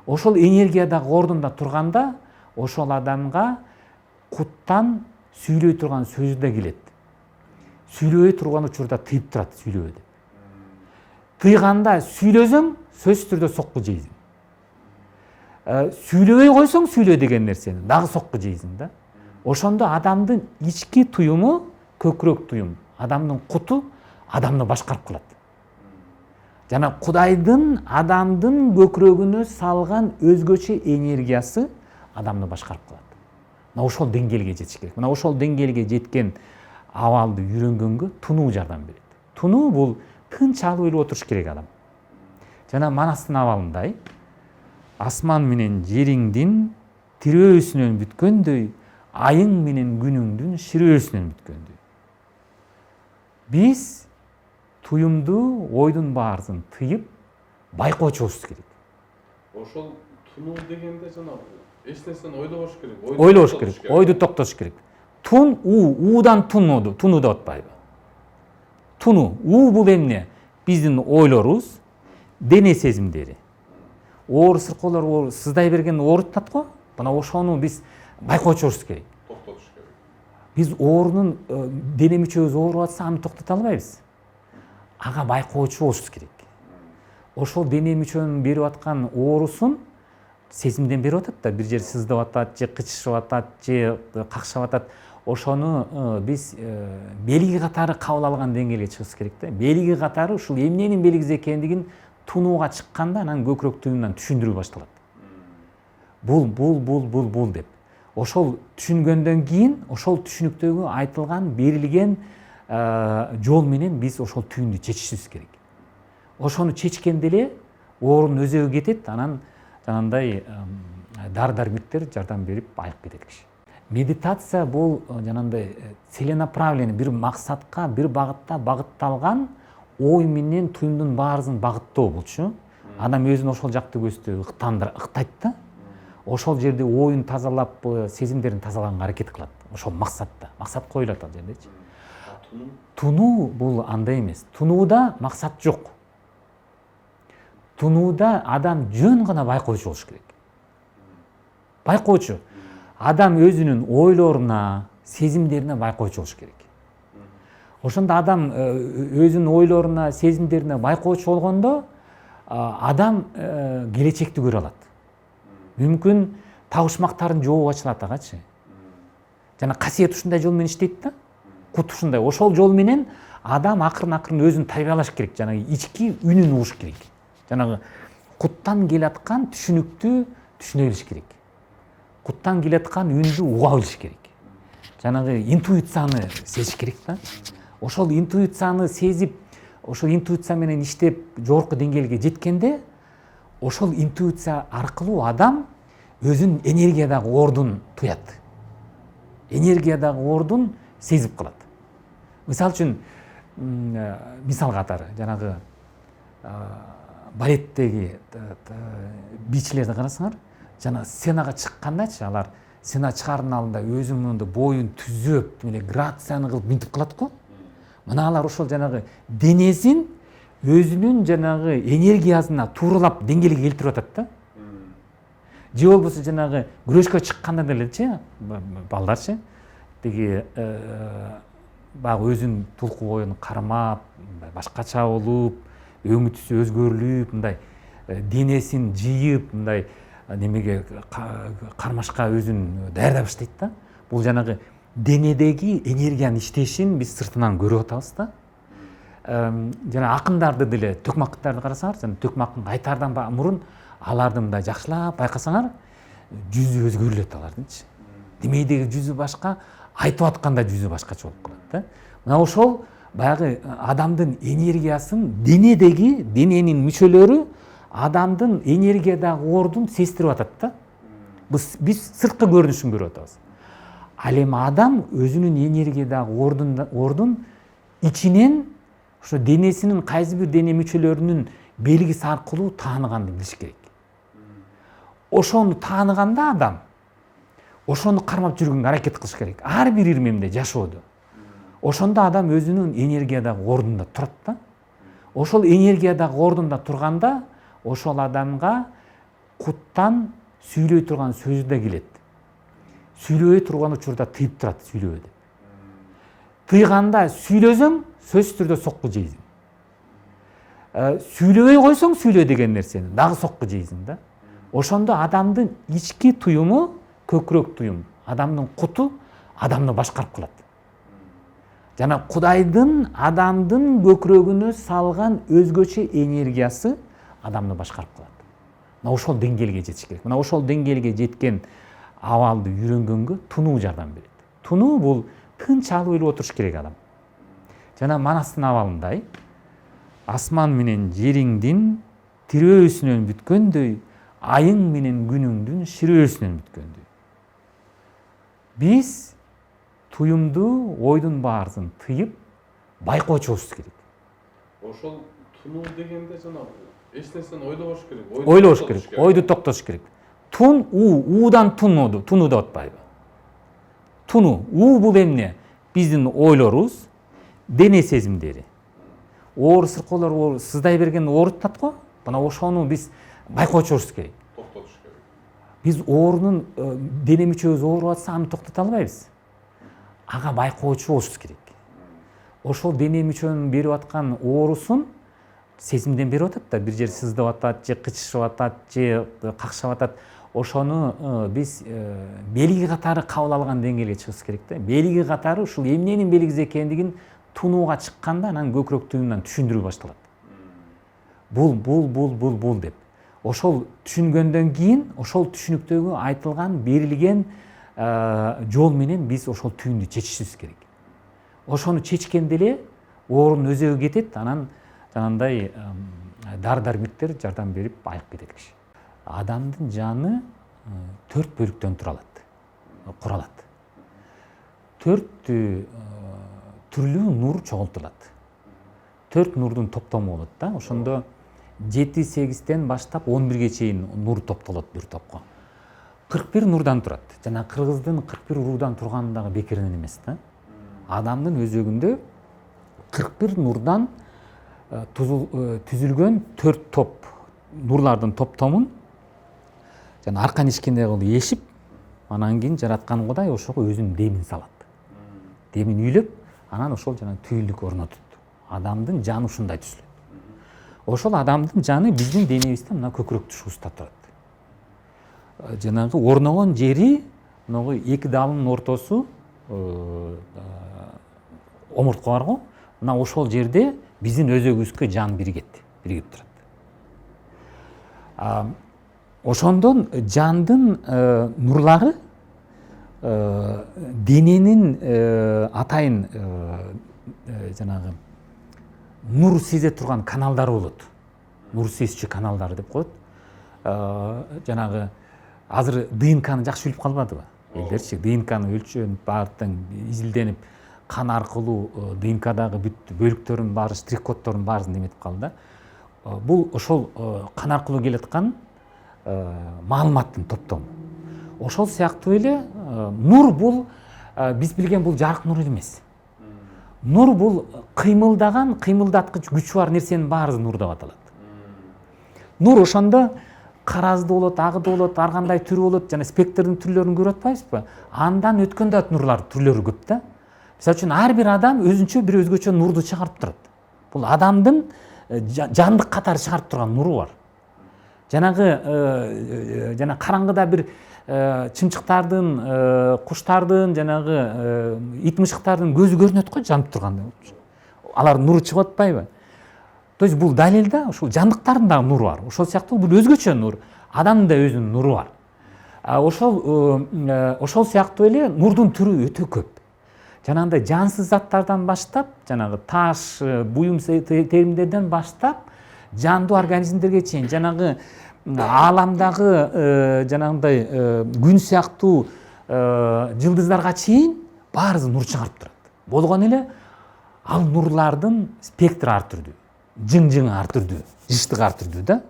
Ошол энергиядагы ордунда турганда ошол адамга куттан сүйлөй турган сөзү да келет. Сүйлөбөй турган учурда тыйып турат сүйлөбө деп. Тыйганда сүйлөсөң сөзсүз түрдө сокку жейсиң. Сүйлөбөй койсоң сүйлө деген нерсени дагы сокку жейсиң да. Ошондо адамдын ички туюму көкүрөк туюм, адамдын куту адамды башкарып калат. Жана Кудайдын адамдын көкүрөгүнө салган өзгөчө энергиясы адамды башкарып калат. Мына ошол деңгээлге жетиш керек. Мына ошол деңгээлге жеткен абалды үйрөнгөнгө тунуу жардам берет. Тунуу бул тынч алып эле отуруш керек адам. Жана Манастын абалындай асман менен жериңдин тирөөсүнөн бүткөндөй, айың менен күнүңдүн ширөөсүнөн бүткөндөй. Биз туюмду, ойдун баарысын тыйып байкоочубуз керек. Ошол тунуу дегенде жанагы эч нерсени ойлобош керек. Ойлош керек, ойду токтотуш керек. Тун, уудан тунуу деп атпайбы? Тунуу, бул эмне? Биздин ойлорубуз, дене сезимдери. Оор сыркоолор сыздай берген оорутат го. Мына ошону биз байкоочубуз керек. Токтотуш керек. Биз оорунун дене мүчөбүз ооруп атса аны токтото албайбыз. Ага байкоочу болушубуз керек. Ошол дене мүчөнүн берип аткан оорусун сезимден берип атат да, бир жер сыздап атат, же кычышып атат, же какшап атат. Ошону биз белги катары кабыл алган деңгээлге чыгыш керек да. Белги катары ушул эмненин белгиси экендигин тунууга чыкканда анан көкүрөк туюмунан түшүндүрүү башталат. Бул деп. Ошол түшүнгөндөн кийин ошол түшүнүктөгү айтылган, берилген жол менен биз ошол түйүндү чечишибиз керек. Ошону чечкенде эле оорунун өзөгү кетет, анан жанагындай дары-дармектер жардам берип айык кетет киши. Медитация бул жанагындай целенаправленный, бир максатка, бир багытта багытталган ой менен туюмдун баарысын багыттоо болчу. Адам өзүн ошол жакты көздөй ыктайт да. Ошол жерде оюн тазалап, сезимдерин тазалаганга аракет кылат. Ошол максатта. Максат коюлат ал жердечи. Тунуу бул андай эмес. Тунууда максат жок. Тунууда адам жөн гана байкоочу болуш керек. Байкоочу. Адам өзүнүн ойлоруна, сезимдерине байкоочу болуш керек. Ошондо адам өзүнүн ойлоруна, сезимдерине байкоочу болгондо адам келечекти көрө алат. Мүмкүн табышмактардын жообу ачылат агачы. Жана касиет ушундай жол менен иштейт да. Кут ушундай. Ошол жол менен адам акырын өзүн тарбиялаш керек, жанагы ички үнүн угуш керек. Жанагы куттан келаткан түшүнүктү түшүнө билиш керек. Куттан келаткан үндү уга билиш керек. Жанагы интуицияны сезиш керек да. Ошол интуицияны сезип, ошол интуиция менен иштеп жогорку деңгээлге жеткенде, ошол интуиция аркылуу адам өзүнүн энергиядагы ордун туят. Энергиядагы ордун сезип калат. Мисалы үчүн, мисал катары, жанагы балеттеги бийчилерди карасаңар, жана сценага чыккандачы, алар сцена чыгаардын алдында өзүнүн боюн түзөп, грацияны кылып минтип калат го. Мына алар ошол жанагы денесин өзүнүн жанагы энергиясына тууралап деңгээлге келтирип атат да. Же болбосо жанагы күрөшкө чыкканда делечи, балдарчы, тиги баягы өзүнүн тулку боюн кармап, башкача болуп, өңү түсү өзгөрүлүп, мындай денесин жыйып, мындай немеге кармашка өзүн даярдап иштейт да. Бул жанагы денедеги энергиянын иштешин биз сыртынан көрүп атабыз да. Жана акындарды деле, төкмактарды карасаңар, жана төкмактын айтаардан мурун аларды мындай жакшылап байкасаңар, жүзү өзгөрүлөт алардынчы. Демейдеги жүзү башка, айтып атканда жүзү башкача болуп калат да. Мына ошол баягы адамдын энергиясын, дененин мүчөлөрү адамдын энергиядагы ордун сездирип атат да. Биз сырткы көрүнүшүн көрүп атабыз. Ал эми адам өзүнүн энергиядагы ордун ичинен ошо денесинин кайсы бир дене мүчөлөрүнүн белгиси аркылуу тааныганды билиш керек. Ошону тааныганда адам ошону кармап жүргөнгө аракет кылыш керек. Ар бир ирмемде жашоодо. Ошондо адам өзүнүн энергиядагы ордунда турат да. Ошол энергиядагы ордунда турганда ошол адамга куттан сүйлөй турган сөзү да келет. Сүйлөбөй турган учурда тыйып турат сүйлөбөдө. Тыйганда сүйлөсөң сөзсүз түрдө сокку жейсиң. Сүйлөбөй койсоң сүйлө деген нерсени дагы сокку жейсиң да. Ошондо адамдын ички туюму көкүрөк туюм, адамдын куту адамды башкарып калат. Жана Кудайдын адамдын көкүрөгүнө салган өзгөчө энергиясы адамды башкарып калат. Мына ошол деңгээлге жетиш керек. Мына ошол деңгээлге жеткен абалды үйрөнгөнгө тунуу жардам берет. Тунуу бул тынч алып эле отуруш керек адам. Жана Манастын абалындай асман менен жериңдин тирөөсүнөн бүткөндөй, айың менен күнүңдүн ширөөсүнөн бүткөндөй. Биз туюмду, ойдун баарысын тыйып байкоочубуз керек. Ошол тунуу дегенде жанагы эч нерсени ойлобош керек. Ойлош керек, ойду токтотуш керек. Тун, уудан тунуу деп атпайбы? Тунуу, бул эмне? Биздин ойлорубуз, дене сезимдери. Оор сыркоолор сыздай берген оорутат го. Мына ошону биз байкоочубуз керек. Токтотуш керек. Биз оорунун дене мүчөбүз ооруп атса аны токтото албайбыз. Ага байкоочу болушубуз керек. Ошол дене мүчөнүн берип аткан оорусун сезимден берип атат да, бир жер сыздап атат, же кычышып атат, же какшап атат. Ошону биз белги катары кабыл алган деңгээлге чыгышыбыз керек да. Белги катары ушул эмненин белгиси экендигин тунууга чыкканда анан көкүрөк туюмдан түшүндүрүү башталат. Бул деп. Ошол түшүнгөндөн кийин ошол түшүнүктөгү айтылган, берилген жол менен биз ошол түйүндү чечишибиз керек. Ошону чечкенде эле оорунун өзөгү кетет, анан жанагындай дары-дармектер жардам берип айыгып кетет киши. Адамдын жаны 4 бөлүктөн куралат. 4 түрлүү нур чогултулат. 4 нурдун топтому болот да. Ошондо 7-8тен баштап 11ге чейин нур топтолот бир топко. 41 нурдан турат. Жана кыргыздын 41 уруудан турганы дагы бекеринен эмес да. Адамдын өзөгүндө 41 нурдан түзүлгөн 4 топ нурлардын топтомун жана аркан ишкендей кылып эшип, анан кийин жараткан Кудай ошого өзүнүн демин салат. Демин үйлөп, анан ошол жана түйүлдүк орнотот. Адамдын жаны ушундай түзүлөт. Ошол адамдын жаны биздин денебизде мына көкүрөк тушубузда турат. Жанагы орногон жери, могу 2 даалынын ортосу омуртка бар го. Мына ошол жерде биздин өзөгүбүзгө жан биригип турат. Ошондон жандын нурлары дененин атайын жанагы нур сезе турган каналдары болот. Нур сезчү каналдары деп коет. Жанагы азыр ДНКны жакшы билип калбадыбы? Элдерчи ДНКны өлчөнүп, баардыгын изилденип, кан аркылуу ДНКдагы бүт бөлүктөрдүн баары, штрих-коддордун баарын неметип калды. Бул ошол кан аркылуу келаткан маалыматтын топтому. Ошол сыяктуу эле нур бул биз билген бул жарык нур эмес. Нур бул кыймылдаган, кыймылдаткыч күчү бар нерсенин баары нур деп аталат. Нур ошондо каразды болот, агы болот, ар кандай түрү болот, жана спектрдин түрлөрүн көрүп атпайбызбы? Андан өткөн да нурлар түрлөрү көп да. Мисалы үчүн ар бир адам өзүнчө бир өзгөчө нурду чыгарып турат. Бул адамдын жандык катары чыгарып турган нуру бар. Жанагы жана караңгыда бир чымчыктардын, куштардын, жанагы ит мышыктардын көзү көрүнөт го жанып турганда. Алар нуру чыгып атпайбы? То есть бул далил да, ушул жандыктардын дагы нуру бар. Ошол сыяктуу бул өзгөчө нур. Адамдын да өзүнүн нуру бар. Ошол сыяктуу эле нурдун түрү өтө көп. Жанагындай жансыз заттардан баштап, жанагы таш, буюм теримдерден баштап, жандуу организмдерге чейин, жанагы ааламдагы жанагындай күн сыяктуу жылдыздарга чейин баарысы нур чыгарып турат. Болгону эле ал нурлардын спектри ар түрдүү. жың ар түрдүү, жыштык ар түрдүү да.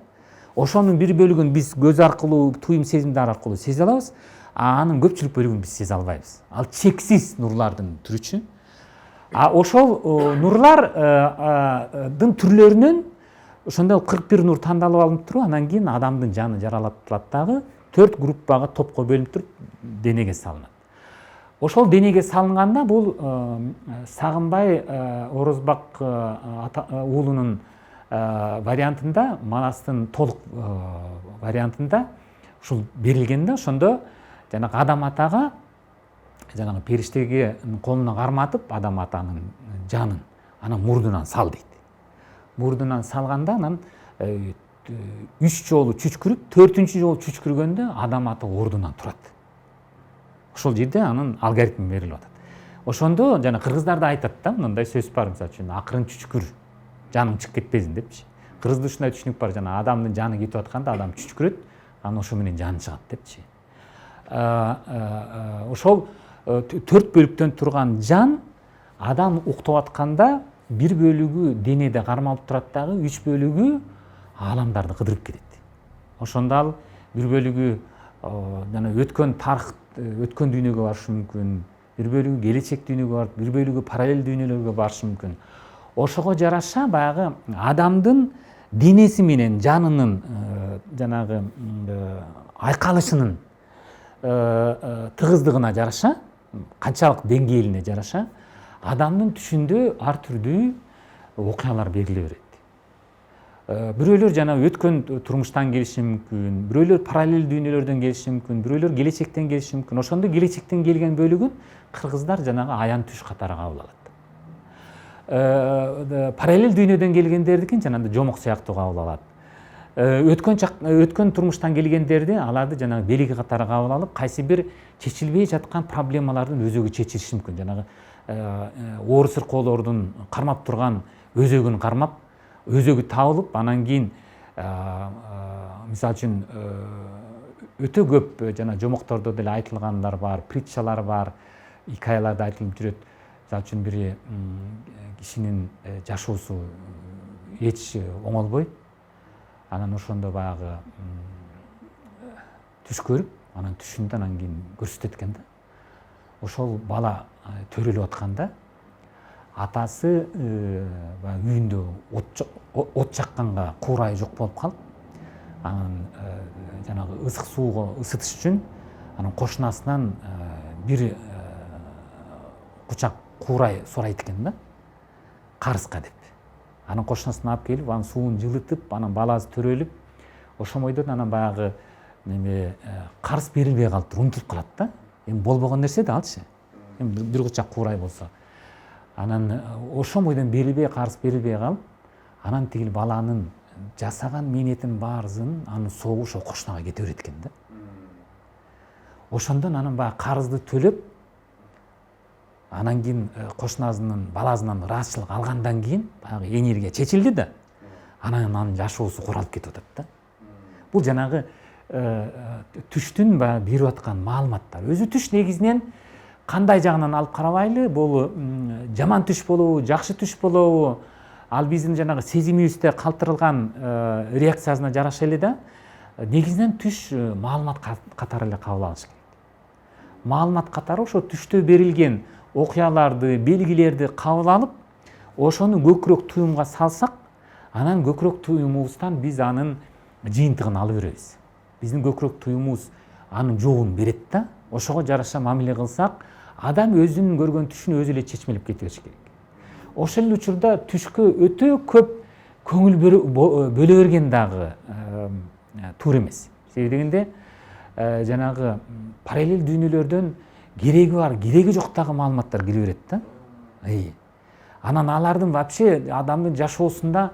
Ошонун бир бөлүгүн биз көз аркылуу, туюм сезимдер аркылуу сезе алабыз, анын көпчүлүк бөлүгүн биз сезе албайбыз. Ал чексиз нурлардын түрүчү. Ошол нурлардын түрлөрүнөн ошондой 41 нур тандалып алынып туруп, анан кийин адамдын жаны жаралып турат дагы 4 группага, топко бөлүнүп туруп денеге салынат. Ошол денеге салынганда бул Сагынбай Орозбак уулунун вариантында, Манастын толук вариантында ушул берилген да, ошондо жанагы Адам атага жанагы периштеге колуна карматып, Адам атанын жанын анан мурдунан сал дейт. Мурдунан салганда анан 3 жолу чүчкүрүп, 4-чү жолу чүчкүргөндө Адам ата ордунан турат. Ошол жерде анын алгоритми берилип атат. Ошондо жана кыргыздарда айтат да, мындай сөз бар, мисалы үчүн акырын чүчкүр, жаның чыгып кетпесин депчи. Кыргызда ушундай түшүнүк бар, жана адамдын жаны кетип атканда адам чүчкүрөт, анан ошо менен жаны чыгат депчи. Ошол 4 бөлүктөн турган жан адам уктап атканда бир бөлүгү денеде кармалып турат дагы, 3 бөлүгү ааламдарды кыдырып кетет. Ошондо ал бир бөлүгү жана өткөн тарых, өткөн дүйнөгө барышы мүмкүн, бир бөлүгү келечек дүйнөгө барып, бир бөлүгү параллель дүйнөлөргө барышы мүмкүн. Ошого жараша баягы адамдын денеси менен жанынын жанагы айкалышынын тыгыздыгына жараша, канчалык деңгээлине жараша адамдын түшүндө ар түрдүү окуялар бериле берет. Бирөөлөр жана өткөн турмуштан келиши мүмкүн, бирөөлөр параллель дүйнөлөрдөн келиши мүмкүн, бирөөлөр келечектен келиши мүмкүн. Ошондо келечектен келген бөлүгүн кыргыздар жанагы аян түш катары кабыл алат. Параллель дүйнөдөн келгендердикин жанагы жомок сыяктуу кабыл алат. Өткөн турмуштан келгендерди аларды жанагы белги катары кабыл алып, кайсы бир чечилбей жаткан проблемалардын өзөгү чечилиши мүмкүн. Жанагы оор сыркоолордун кармап турган өзөгүн кармап, өзөгү табылып, анан кийин мисалы үчүн өтө көп жана жомоктордо деле айтылгандар бар, притчалар бар, икаяларда айтылып жүрөт. Мисалы үчүн бир кишинин жашоосу эч оңолбой, анан ошондо баягы түш көрүп, анан түшүндө анан кийин көрсөтөт экен да. Ошол бала төрөлүп атканда атасы үйүндө от жакканга куурайы жок болуп калып, анан жанагы ысык сууга ысытыш үчүн анан кошунасынан бир кучак куурай сурайт экен да, карызга деп. Анан кошунасына алып келип, анын суун жылытып, анан баласы төрөлүп, ошомойдон анан баягы карыз берилбей калыптыр, унутулуп калат да. Эми болбогон нерсе да алчы. Эми бир кучак куурай болсо. Анан ошомойдон берилбей, карыз берилбей калып, анан тигил баланын жасаган мээнетин баарысын анын соогу ошо кошунага кете берет экен да. Ошондон анан баягы карызды төлөп, анан кийин кошунасынын баласынан ыраазычылык алгандан кийин баягы энергия чечилди да, анан анын жашоосу куралып кетип атат да. Бул жанагы түштүн баягы берип аткан маалыматтар. Өзү түш негизинен кандай жагынан алып карабайлы, бул жаман түш болобу, жакшы түш болобу, ал биздин жанагы сезимибизде калтырылган реакциясына жараша эле да, негизинен түш маалымат катары эле кабыл алыш керек. Маалымат катары ошо түштө берилген окуяларды, белгилерди кабыл алып, ошону көкүрөк туюмга салсак, анан көкүрөк туюмубуздан биз анын жыйынтыгын алып беребиз. Биздин көкүрөк туюмубуз анын жообун берет да, ошого жараша мамиле кылсак, адам өзүнүн көргөн түшүн өзү эле чечмелеп кете бериш керек. Ошол эле учурда түшкө өтө көп көңүл бөлө берген дагы туура эмес. Себеби дегенде жанагы параллель дүйнөлөрдөн кереги бар, кереги жок дагы маалыматтар кире берет да. Анан алардын вообще адамдын жашоосунда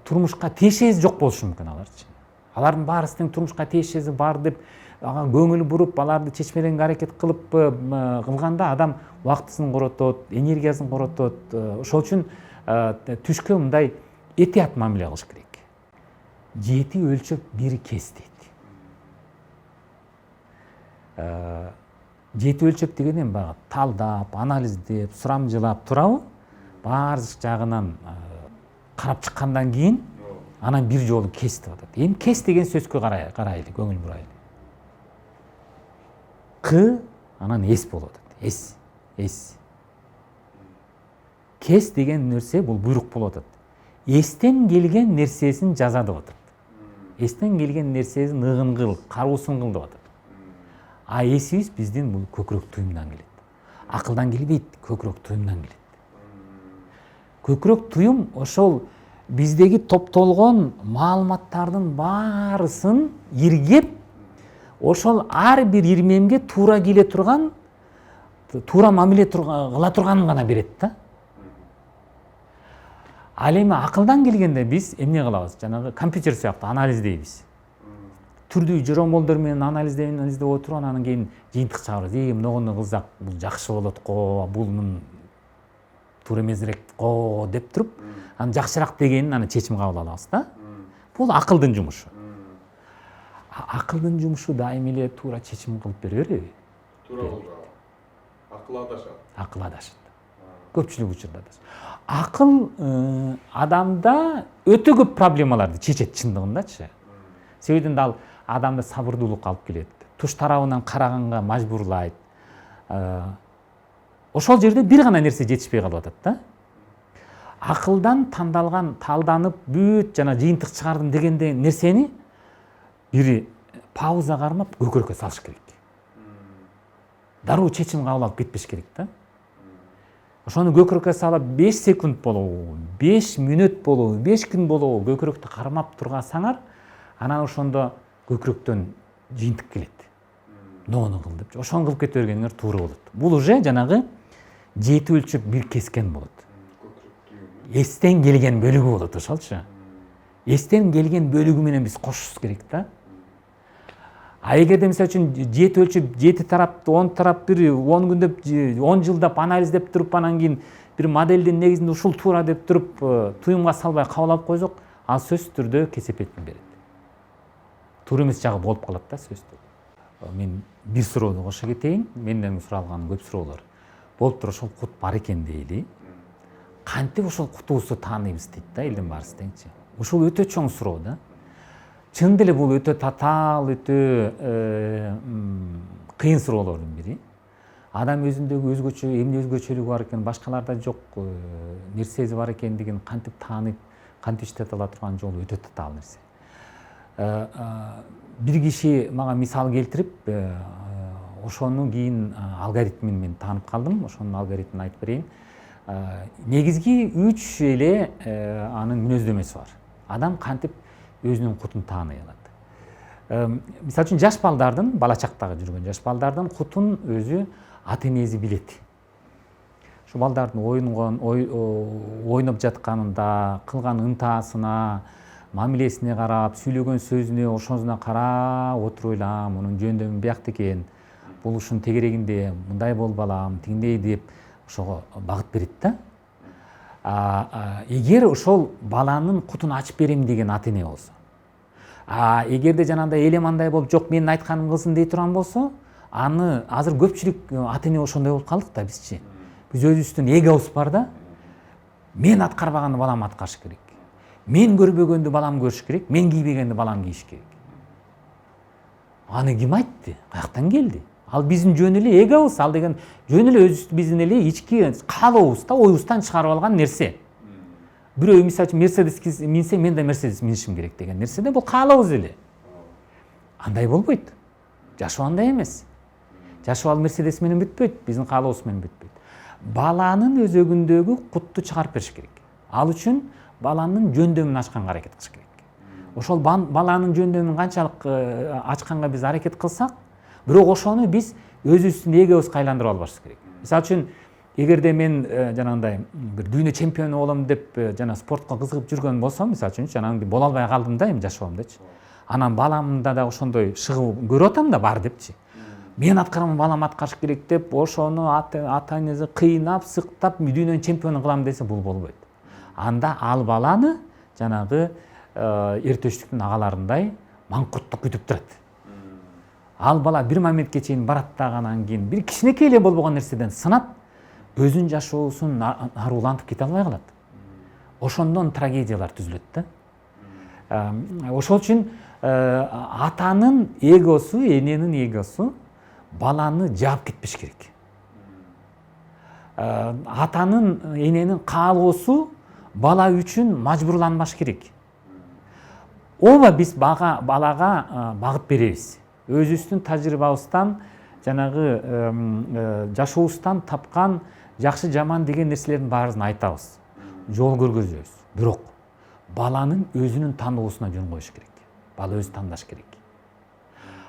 турмушка тиешеси жок болушу мүмкүн аларчы. Алардын баарысы тең турмушка тиешеси бар деп ага көңүл буруп, аларды чечмеленге аракет кылып кылганда адам убактысын коротот, энергиясын коротот. Ошол үчүн түшкө мындай этият мамиле кылыш керек. 7 өлчөп 1 кес дейт. 7 өлчөп деген эми баягы талдап, анализдеп, сурамжылап турабы? Баардык жагынан карап чыккандан кийин анан бир жолу кес деп атат. Эми кес деген сөзгө карайлы, көңүл бурайлы. К анан эс болуп атат. Эс. Кес деген нерсе бул буйрук болуп атат. Эстен келген нерсесин жаза деп атат. Эстен келген нерсесин ыгын кыл, каруусун кыл деп атат. А эсибиз биздин бул көкүрөк туюмдан келет. Акылдан келбейт, көкүрөк туюмдан келет. Көкүрөк туюм ошол биздеги топтолгон маалыматтардын баарысын иргеп, ошол ар бир ирмемге туура келе турган, туура мамиле кыла турганын гана берет да. Ал эми акылдан келгенде биз эмне кылабыз? Жанагы компьютер сыяктуу анализдейбиз. Түрдүү жоромолдор менен анализдеп отуруп, анан кийин жыйынтык чыгарабыз. Мыногону кылсак бул жакшы болот го, бул туура эмесирээк го деп туруп, анан жакшыраак дегенин анан чечим кабыл алабыз да. Бул акылдын жумушу. Акылдын жумушу дайым эле туура чечим кылып бере береби? Туура болду. Акыл адашат. Акыл адашат. Көпчүлүк учурда адашат. Акыл адамда өтө көп проблемаларды чечет чындыгындачы. Себебинде ал адамды сабырдуулукка алып келет. Туш тарабынан караганга мажбурлайт. Ошол жерде бир гана нерсе жетишпей калып атат да. Акылдан тандалган, талданып, бүт жана жыйынтык чыгардым дегенде нерсени бир пауза кармап көкүрөккө салыш керек. Дароо чечим кабыл алып кетпеш керек да. Ошону көкүрөккө салып 5 секунд болобу, 5 мүнөт болобу, 5 күн болобу көкүрөктү кармап тургасаңар, анан ошондо көкүрөктөн жыйынтык келет. Нону кыл деп. Ошону кылып кете бергениңер туура болот. Бул уже жанагы жети өлчөп бир кескен болот. Эстен келген бөлүгү болот ошолчу. Эстен келген бөлүгү менен биз кошушубуз керек да. А эгерде мисалы үчүн 7 өлчөп 7 тарапты 10 тарап бир 10 күндөп 10 жылдап анализдеп туруп, анан кийин бир моделдин негизинде ушул туура деп туруп туюмга салбай кабыл алып койсок, ал сөзсүз түрдө кесепетин берет. Туура эмес жагы болуп калат да сөзсүз. Мен бир суроону кошо кетейин. Менден суралган көп суроолор. Болуптур, ошол кут бар экен дейли. Кантип ошол кутубузду тааныйбыз дейт да элдин баарысы деңчи. Ушул өтө чоң суроо да. Чын деле бул өтө татаал, өтө кыйын суроолордун бири. Адам өзүндөгү өзгөчө, эмне өзгөчөлүгү бар экен, башкаларда жок нерсеси бар экендигин кантип таанып, кантип иштете ала турган жолу өтө татаал нерсе. Бир киши мага мисал келтирип, ошону кийин алгоритмин мен таанып калдым. Ошонун алгоритмин айтып берейин. Негизги 3 эле анын мүнөздөмөсү бар. Адам кантип өзүнүн кутун тааный алат. Мисалы үчүн жаш балдардын, бала чактагы жүргөн жаш балдардын кутун өзү ата энеси билет. Ошо балдардын ойноп жатканында, кылган ынтаасына, мамилесине карап, сүйлөгөн сөзүнө, ошонусуна карап отуруп ойлам, мунун жөндөмү биякта экен, бул ушунун тегерегинде мындай болбалам, тигиндей деп ошого багыт берет да. Эгер ошол баланын кутун ачып берем деген ата эне болсо, эгерде жанагындай элемандай болуп, жок менин айтканым кылсын дей турган болсо, аны азыр көпчүлүк ата эне ошондой болуп калдык да бизчи. Биз өзүбүздүн эгобуз бар да. Мен аткарбаганды балам аткарыш керек. Мен көрбөгөндү балам көрүш керек, мен кийбегенди балам кийиш керек. Аны ким айтты? Каяктан келди? Ал биздин жөн эле эгобуз, ал деген жөн эле биздин эле ички каалообуз да, оюбуздан чыгарып алган нерсе. Бирөө мисалы үчүн Мерседес минсе, мен да Мерседес минишим керек деген нерседе бул каалообуз эле. Андай болбойт. Жашоо андай эмес. Жашоо ал Мерседес менен бүтпөйт, биздин каалообуз менен бүтпөйт. Баланын өзөгүндөгү кутту чыгарып бериш керек. Ал үчүн баланын жөндөмүн ачканга аракет кылыш керек. Ошол баланын жөндөмүн канчалык ачканга биз аракет кылсак, бирок ошону биз өзүбүздүн эгобузга айландырып албашыбыз керек. Мисалы үчүн, эгерде мен жанагындай бир дүйнө чемпиону болом деп жана спортко кызыгып жүргөн болсом, мисалы үчүн жанагындай боло албай калдым да эми жашоомдочу. Анан баламда да ошондой шыгып көрүп атам да бар депчи. Мен аткарамын, балам аткарыш керек деп ошону ата-энеси кыйнап, сыктап дүйнөнүн чемпиону кылам десе бул болбойт. Анда ал баланы жанагы эртөчтүктүн агаларындай маңкурттук күтүп турат. Ал бала бир моментке чейин барат дагынан кийин бир кичинекей эле болбогон нерседен сынат, өзүнүн жашоосун арулантып кете албай калат. ошондон трагедиялар түзүлөт да. Ошол үчүн атанын эгосу, эненин эгосу баланы жаап кетпеш керек. Атанын, эненин каалоосу бала үчүн мажбурланбаш керек. Ооба биз балага багыт беребиз. Өзүбүздүн тажрыйбабыздан, жанагы жашообуздан тапкан жакшы жаман деген нерселердин баарын айтабыз. Жол көргөзөбүз. Бирок баланын өзүнүн тандоосуна жөн коюш керек. Бала өзү тандаш керек.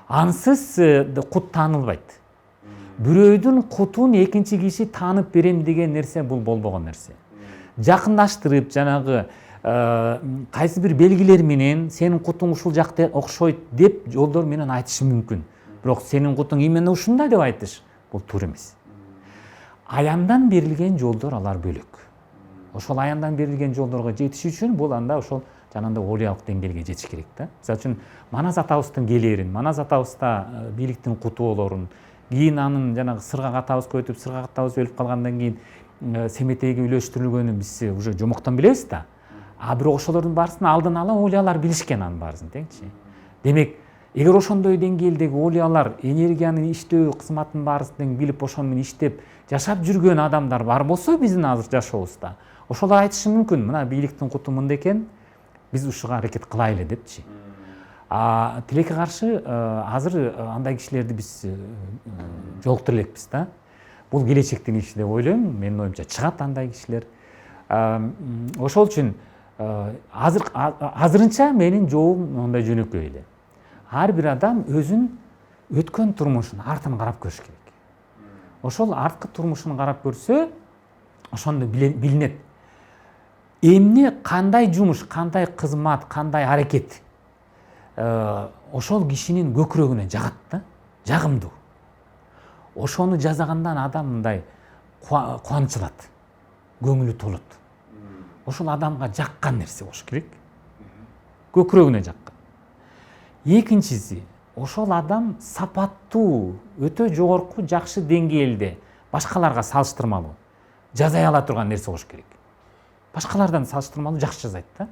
Ансыз кут таанылбайт. Бирөөдүн кутун экинчи киши таанып берем деген нерсе бул болбогон нерсе. Жакындаштырып, жанагы кайсы бир белгилер менен сенин кутуң ушул жакта окшойт деп жолдор менен айтышы мүмкүн. Бирок сенин кутуң именно ушундай деп айтыш бул туура эмес. Аяндан берилген жолдор алар бөлөк. Ошол аяндан берилген жолдорго жетиш үчүн бул анда ошол жанагындай олиялык деңгээлге жетиш керек да. Мисалы үчүн Манас атабыздын келээрин, Манас атабызда бийликтин кутуулорун, кийин анын жанагы Сыргак атабыз көтүп, Сыргак атабыз өлүп калгандан кийин Семетейге үйлөштүрүлгөнүн биз уже жомоктон билебиз да. Бирок ошолордун баарысын алдын ала олиялар билишкен анын баарысын теңчи. Демек, эгер ошондой деңгээлдеги олиялар энергиянын иштөө кызматын баарысын билип, ошону менен иштеп жашап жүргөн адамдар бар болсо биздин азыр жашообузда, ошолор айтышы мүмкүн, мына бийликтин куту мындай экен, биз ушуга аракет кылайлы депчи. Тилекке каршы азыр андай кишилерди биз жолуктура элекпиз да. Бул келечектин иши деп ойлойм. Менин оюмча чыгат андай кишилер. Ошол үчүн азырынча менин жообум мындай жөнөкөй эле. Ар бир адам өзүн өткөн турмушун артын карап көрүш керек. Ошол арткы турмушун карап көрсө, ошондо билинет. Эмне, кандай жумуш, кандай кызмат, кандай аракет ошол кишинин көкүрөгүнө жагат да, жагымдуу. Ошону жасагандан адам мындай кубаныч алат, көңүлү толот. Ошол адамга жаккан нерсе болуш керек. Көкүрөгүнө жаккан. Экинчиси, ошол адам сапаттуу, өтө жогорку, жакшы деңгээлде башкаларга салыштырмалуу жазай ала турган нерсе болуш керек. Башкалардан салыштырмалуу жакшы жазайт да.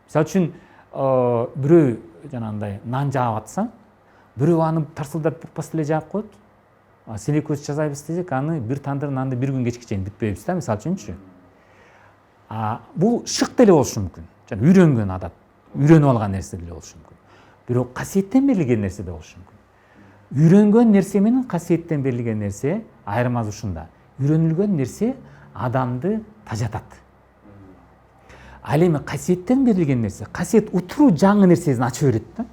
Мисалы үчүн, бирөө жанагындай нан жаап атса, бирөө аны тарсылдап букпас эле жаап коет. Сен экөөбүз жасайбыз десек, аны бир тандыр нанды бир күн кечке чейин бүтпөйбүз да, мисалы үчүнчү. Бул шык деле болушу мүмкүн. Жана үйрөнгөн адат, үйрөнүп алган нерсе деле болушу мүмкүн. Бирок касиеттен берилген нерсе да болушу мүмкүн. Үйрөнгөн нерсе менен касиеттен берилген нерсе айырмасы ушунда. Үйрөнүлгөн нерсе адамды тажатат. Ал эми касиеттен берилген нерсе, касиет утуруу жаңы нерсесин ачып берет да.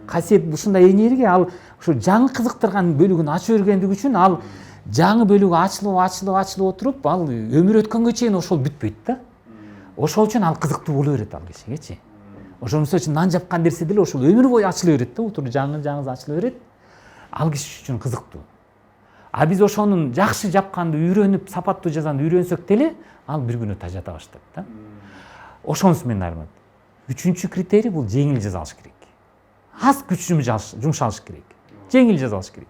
Касиет ушундай энергия, ал ушу жаңы кызыктырган бөлүгүн ачып бергендиги үчүн ал жаңы бөлүгү ачылып отуруп, ал өмүр өткөнгө чейин ошол бүтпөйт да. Ошол үчүн ал кызыктуу боло берет ал кишигечи. Ошол үчүн нан жапкан нерсе деле ошол өмүр бою ачыла берет да, утуруп жаңы ачыла берет. Ал киши үчүн кызыктуу. Биз ошонун жакшы жапканды үйрөнүп, сапаттуу жазганды үйрөнсөк деле, ал бир күнү тажата баштайт да. Ошонусу менен айырмат. Үчүнчү критерий бул жеңил жазалыш керек. Аз күч жумшалыш керек. Жеңил жазалыш керек.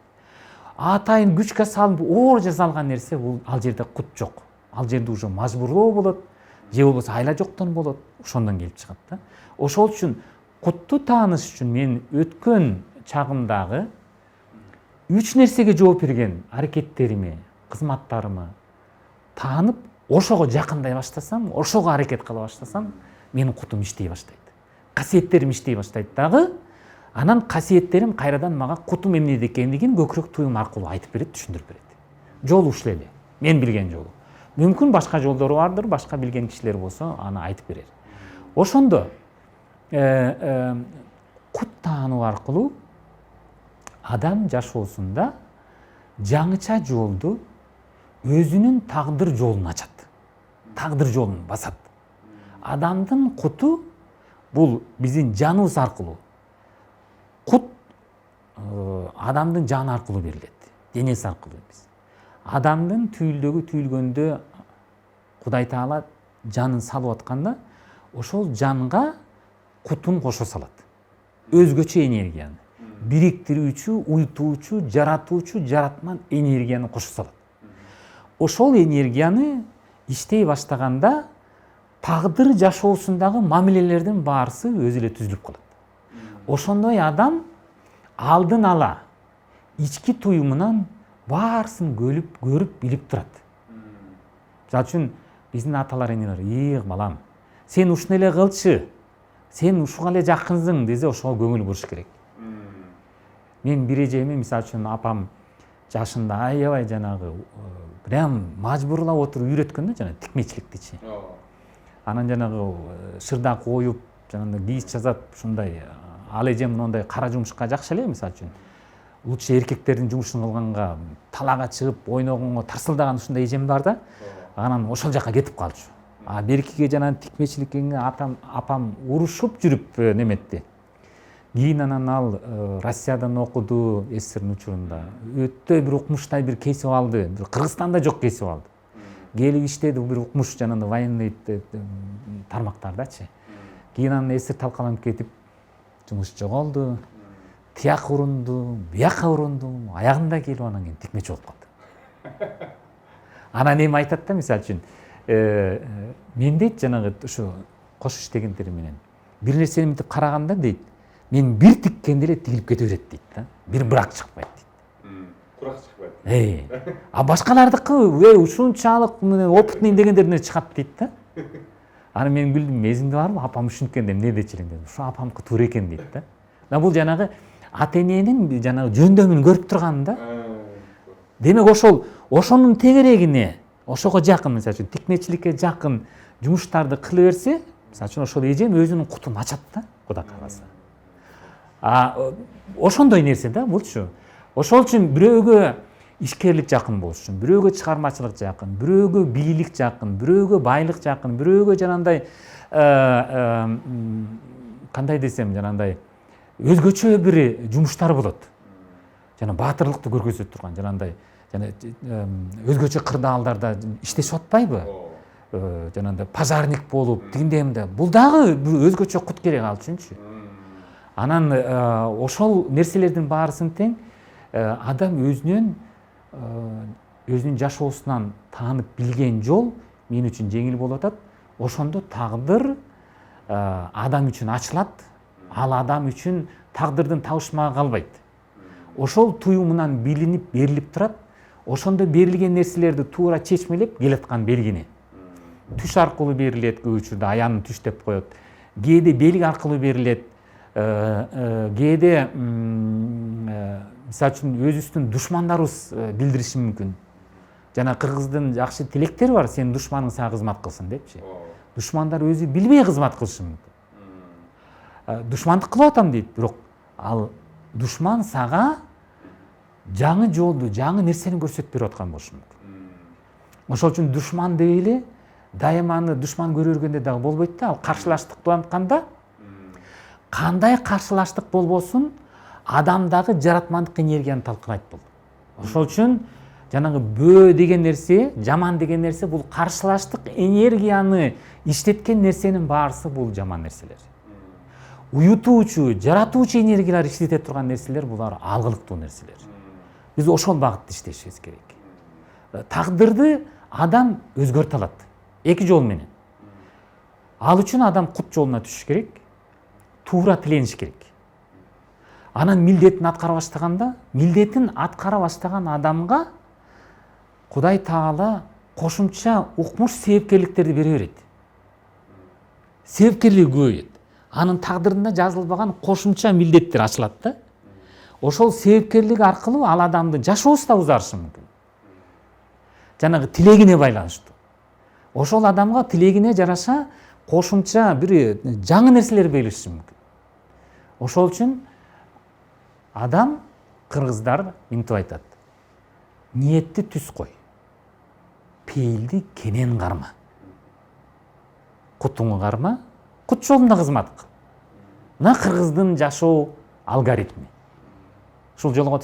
Атайын күчкө салып оор жасалган нерсе, бул ал жерде кут жок. Ал жерде уже мажбурлоо болот, же болбосо айла жоктон болот. Ошондон келип чыгат да. Ошол үчүн кутту тааныш үчүн мен өткөн чагымдагы 3 нерсеге жооп берген аракеттериме, кызматтарымы таанып, ошого жакындай баштасам, ошого аракет кыла баштасам, менин кутум иштей баштайт. Касиеттерим иштей баштайт дагы, анан касиеттерим кайрадан мага кутум эмнеде экендигин көкүрөк туюм аркылуу айтып берет, түшүндүрүп берет. Жол ушул эле, мен билген жолу. Мүмкүн башка жолдору бардыр, башка билген кишилер болсо аны айтып берер. Ошондо кут таануу аркылуу адам жашоосунда жаңыча жолду, өзүнүн тагдыр жолун ачат. Тагдыр жолун басат. Адамдын куту бул биздин жаныбыз аркылуу. Кут адамдын жаны аркылуу берилет, денеси аркылуу эмес. Адамдын түйүлдөгү түйүлгөндө Кудай Таала жанын салып атканда, ошол жанга кутун кошо салат. Өзгөчө энергияны, бириктирүүчү, уйтуучу, жаратуучу, жаратман энергияны кошо салат. Ошол энергияны иштей баштаганда тагдыр жашоосундагы мамилелердин баарысы өзү эле түзүлүп калат. Ошондой адам алдын ала ички туюмунан баарысын көрүп билип турат. Мисалы үчүн биздин аталар энелер: балам, сен ушуну эле кылчы, сен ушуга эле жакынсың" десе, ошого көңүл буруш керек. Мен бир эжеме, мисалы үчүн апам жашында аябай жанагы прям мажбурлап отуруп үйрөткөн да, жана тикмечиликтичи. Анан жанагы шырдак оюп, жанагы кийиз жасап, ушундай. Ал эжем мындай кара жумушка жакшы эле, мисалы үчүн лучше эркектердин жумушун кылганга, талаага чыгып ойногонго тарсылдаган ушундай эжем бар да. Анан ошол жака кетип калчу. Беркиге жана тикмечиликке апам урушуп жүрүп неметти. Кийин анан ал Россиядан окуду, СССРдин учурунда. Өтө бир укмуштай бир кесип алды. Кыргызстанда жок кесип алды. Келип иштеди, бир укмуш жанагы военный тармактардачы. Кийин анан СССР талкаланып кетип, жумуш жоголду, тияк урунду, бияка урунду, аягында келип анан кийин тикмечи болуп калды. Анан эми айтат да, мисалы үчүн, мен дейт жанагы ушу кош иштегендер менен бир нерсени мынтип караганда дейт, мен бир тиккенде эле тигилип кете берет дейт да. Бир брак чыкпайт дейт. Курак чыкпайт. Башкалардыкы ушунчалык опытный дегендерден чыгат дейт да. Аны мен күлдүм, эсиңде барбы, апам ушинткенде эмне дечи элең дедим. Ушу апамдыкы туура экен дейт да. Бул жанагы ата эненин жанагы жөндөмүн көрүп турган да. Демек ошонун тегерегине, ошого жакын, мисалы үчүн тикмечиликке жакын жумуштарды кыла берсе, мисалы үчүн ошол эжем өзүнүн кутун ачат да, Кудай кааласа. Ошондой нерсе да булчу. Ошол үчүн бирөөгө ишкерлик жакын болуш үчүн, бирөөгө чыгармачылык жакын, бирөөгө бийлик жакын, бирөөгө байлык жакын, бирөөгө жанагындай кандай десем, жанагындай өзгөчө бир жумуштар болот. Жана баатырлыкты көргөзө турган, жанагындай жана өзгөчө кырдаалдарда иштешип атпайбы? Жанагындай пожарник болуп, тигиндемде. Бул дагы өзгөчө кут керек ал үчүнчү. Анан ошол нерселердин баарысын тең адам өзүнүн жашоосунан таанып билген жол мен үчүн жеңил болуп атат. Ошондо тагдыр адам үчүн ачылат. Ал адам үчүн тагдырдын табышмагы калбайт. Ошол туюмунан билинип, берилип турат. Ошондо берилген нерселерди туура чечмелеп келаткан белгини. Түш аркылуу берилет, көп учурда аянын түш деп коет. Кээде белги аркылуу берилет. Кээде мисалы үчүн өзүбүздүн душмандарыбыз билдириши мүмкүн. Жана кыргыздын жакшы тилектери бар, сенин душманың сага кызмат кылсын депчи. Душмандар өзү билбей кызмат кылышы мүмкүн. Душмандык кылып атам дейт, бирок ал душман сага жаңы жолду, жаңы нерсени көрсөтүп берип аткан болушу мүмкүн. Ошол үчүн душман деп эле дайыманы душман көрө бергенде дагы болбойт да. Ал каршылаштык кылатканда кандай каршылаштык болбосун адамдагы жаратмандык энергияны талкалайт бул. Ошол үчүн жанагы бөө деген нерсе, жаман деген нерсе бул каршылаштык энергияны иштеткен нерсенин баарысы бул жаман нерселер. Уютуучу, жаратуучу энергиялар иштете турган нерселер булар алгылыктуу нерселер. Биз ошол багытта иштешибиз керек. Тагдырды адам өзгөртө алат. Эки жол менен. Ал үчүн адам кут жолуна түшүш керек. Туура тилениш керек. Анан милдетин аткара баштаганда, милдетин аткара баштаган адамга Кудай Таала кошумча укмуш себепкерликтерди бере берет. Себепкерлиги көбөйөт. Анын тагдырында жазылбаган кошумча милдеттер ачылат да. Ошол себепкерлик аркылуу ал адамдын жашоосу да узарышы мүмкүн. Жанагы тилегине байланыштуу. Ошол адамга тилегине жараша кошумча бир жаңы нерселер берилиши мүмкүн. Ошол үчүн адам, кыргыздар мынтип айтат. Ниетти түз кой. Пейилди кенен карма. Кутуңу карма, кут жолунда кызмат кыл. Мына кыргыздын жашоо алгоритми. Ушул жолго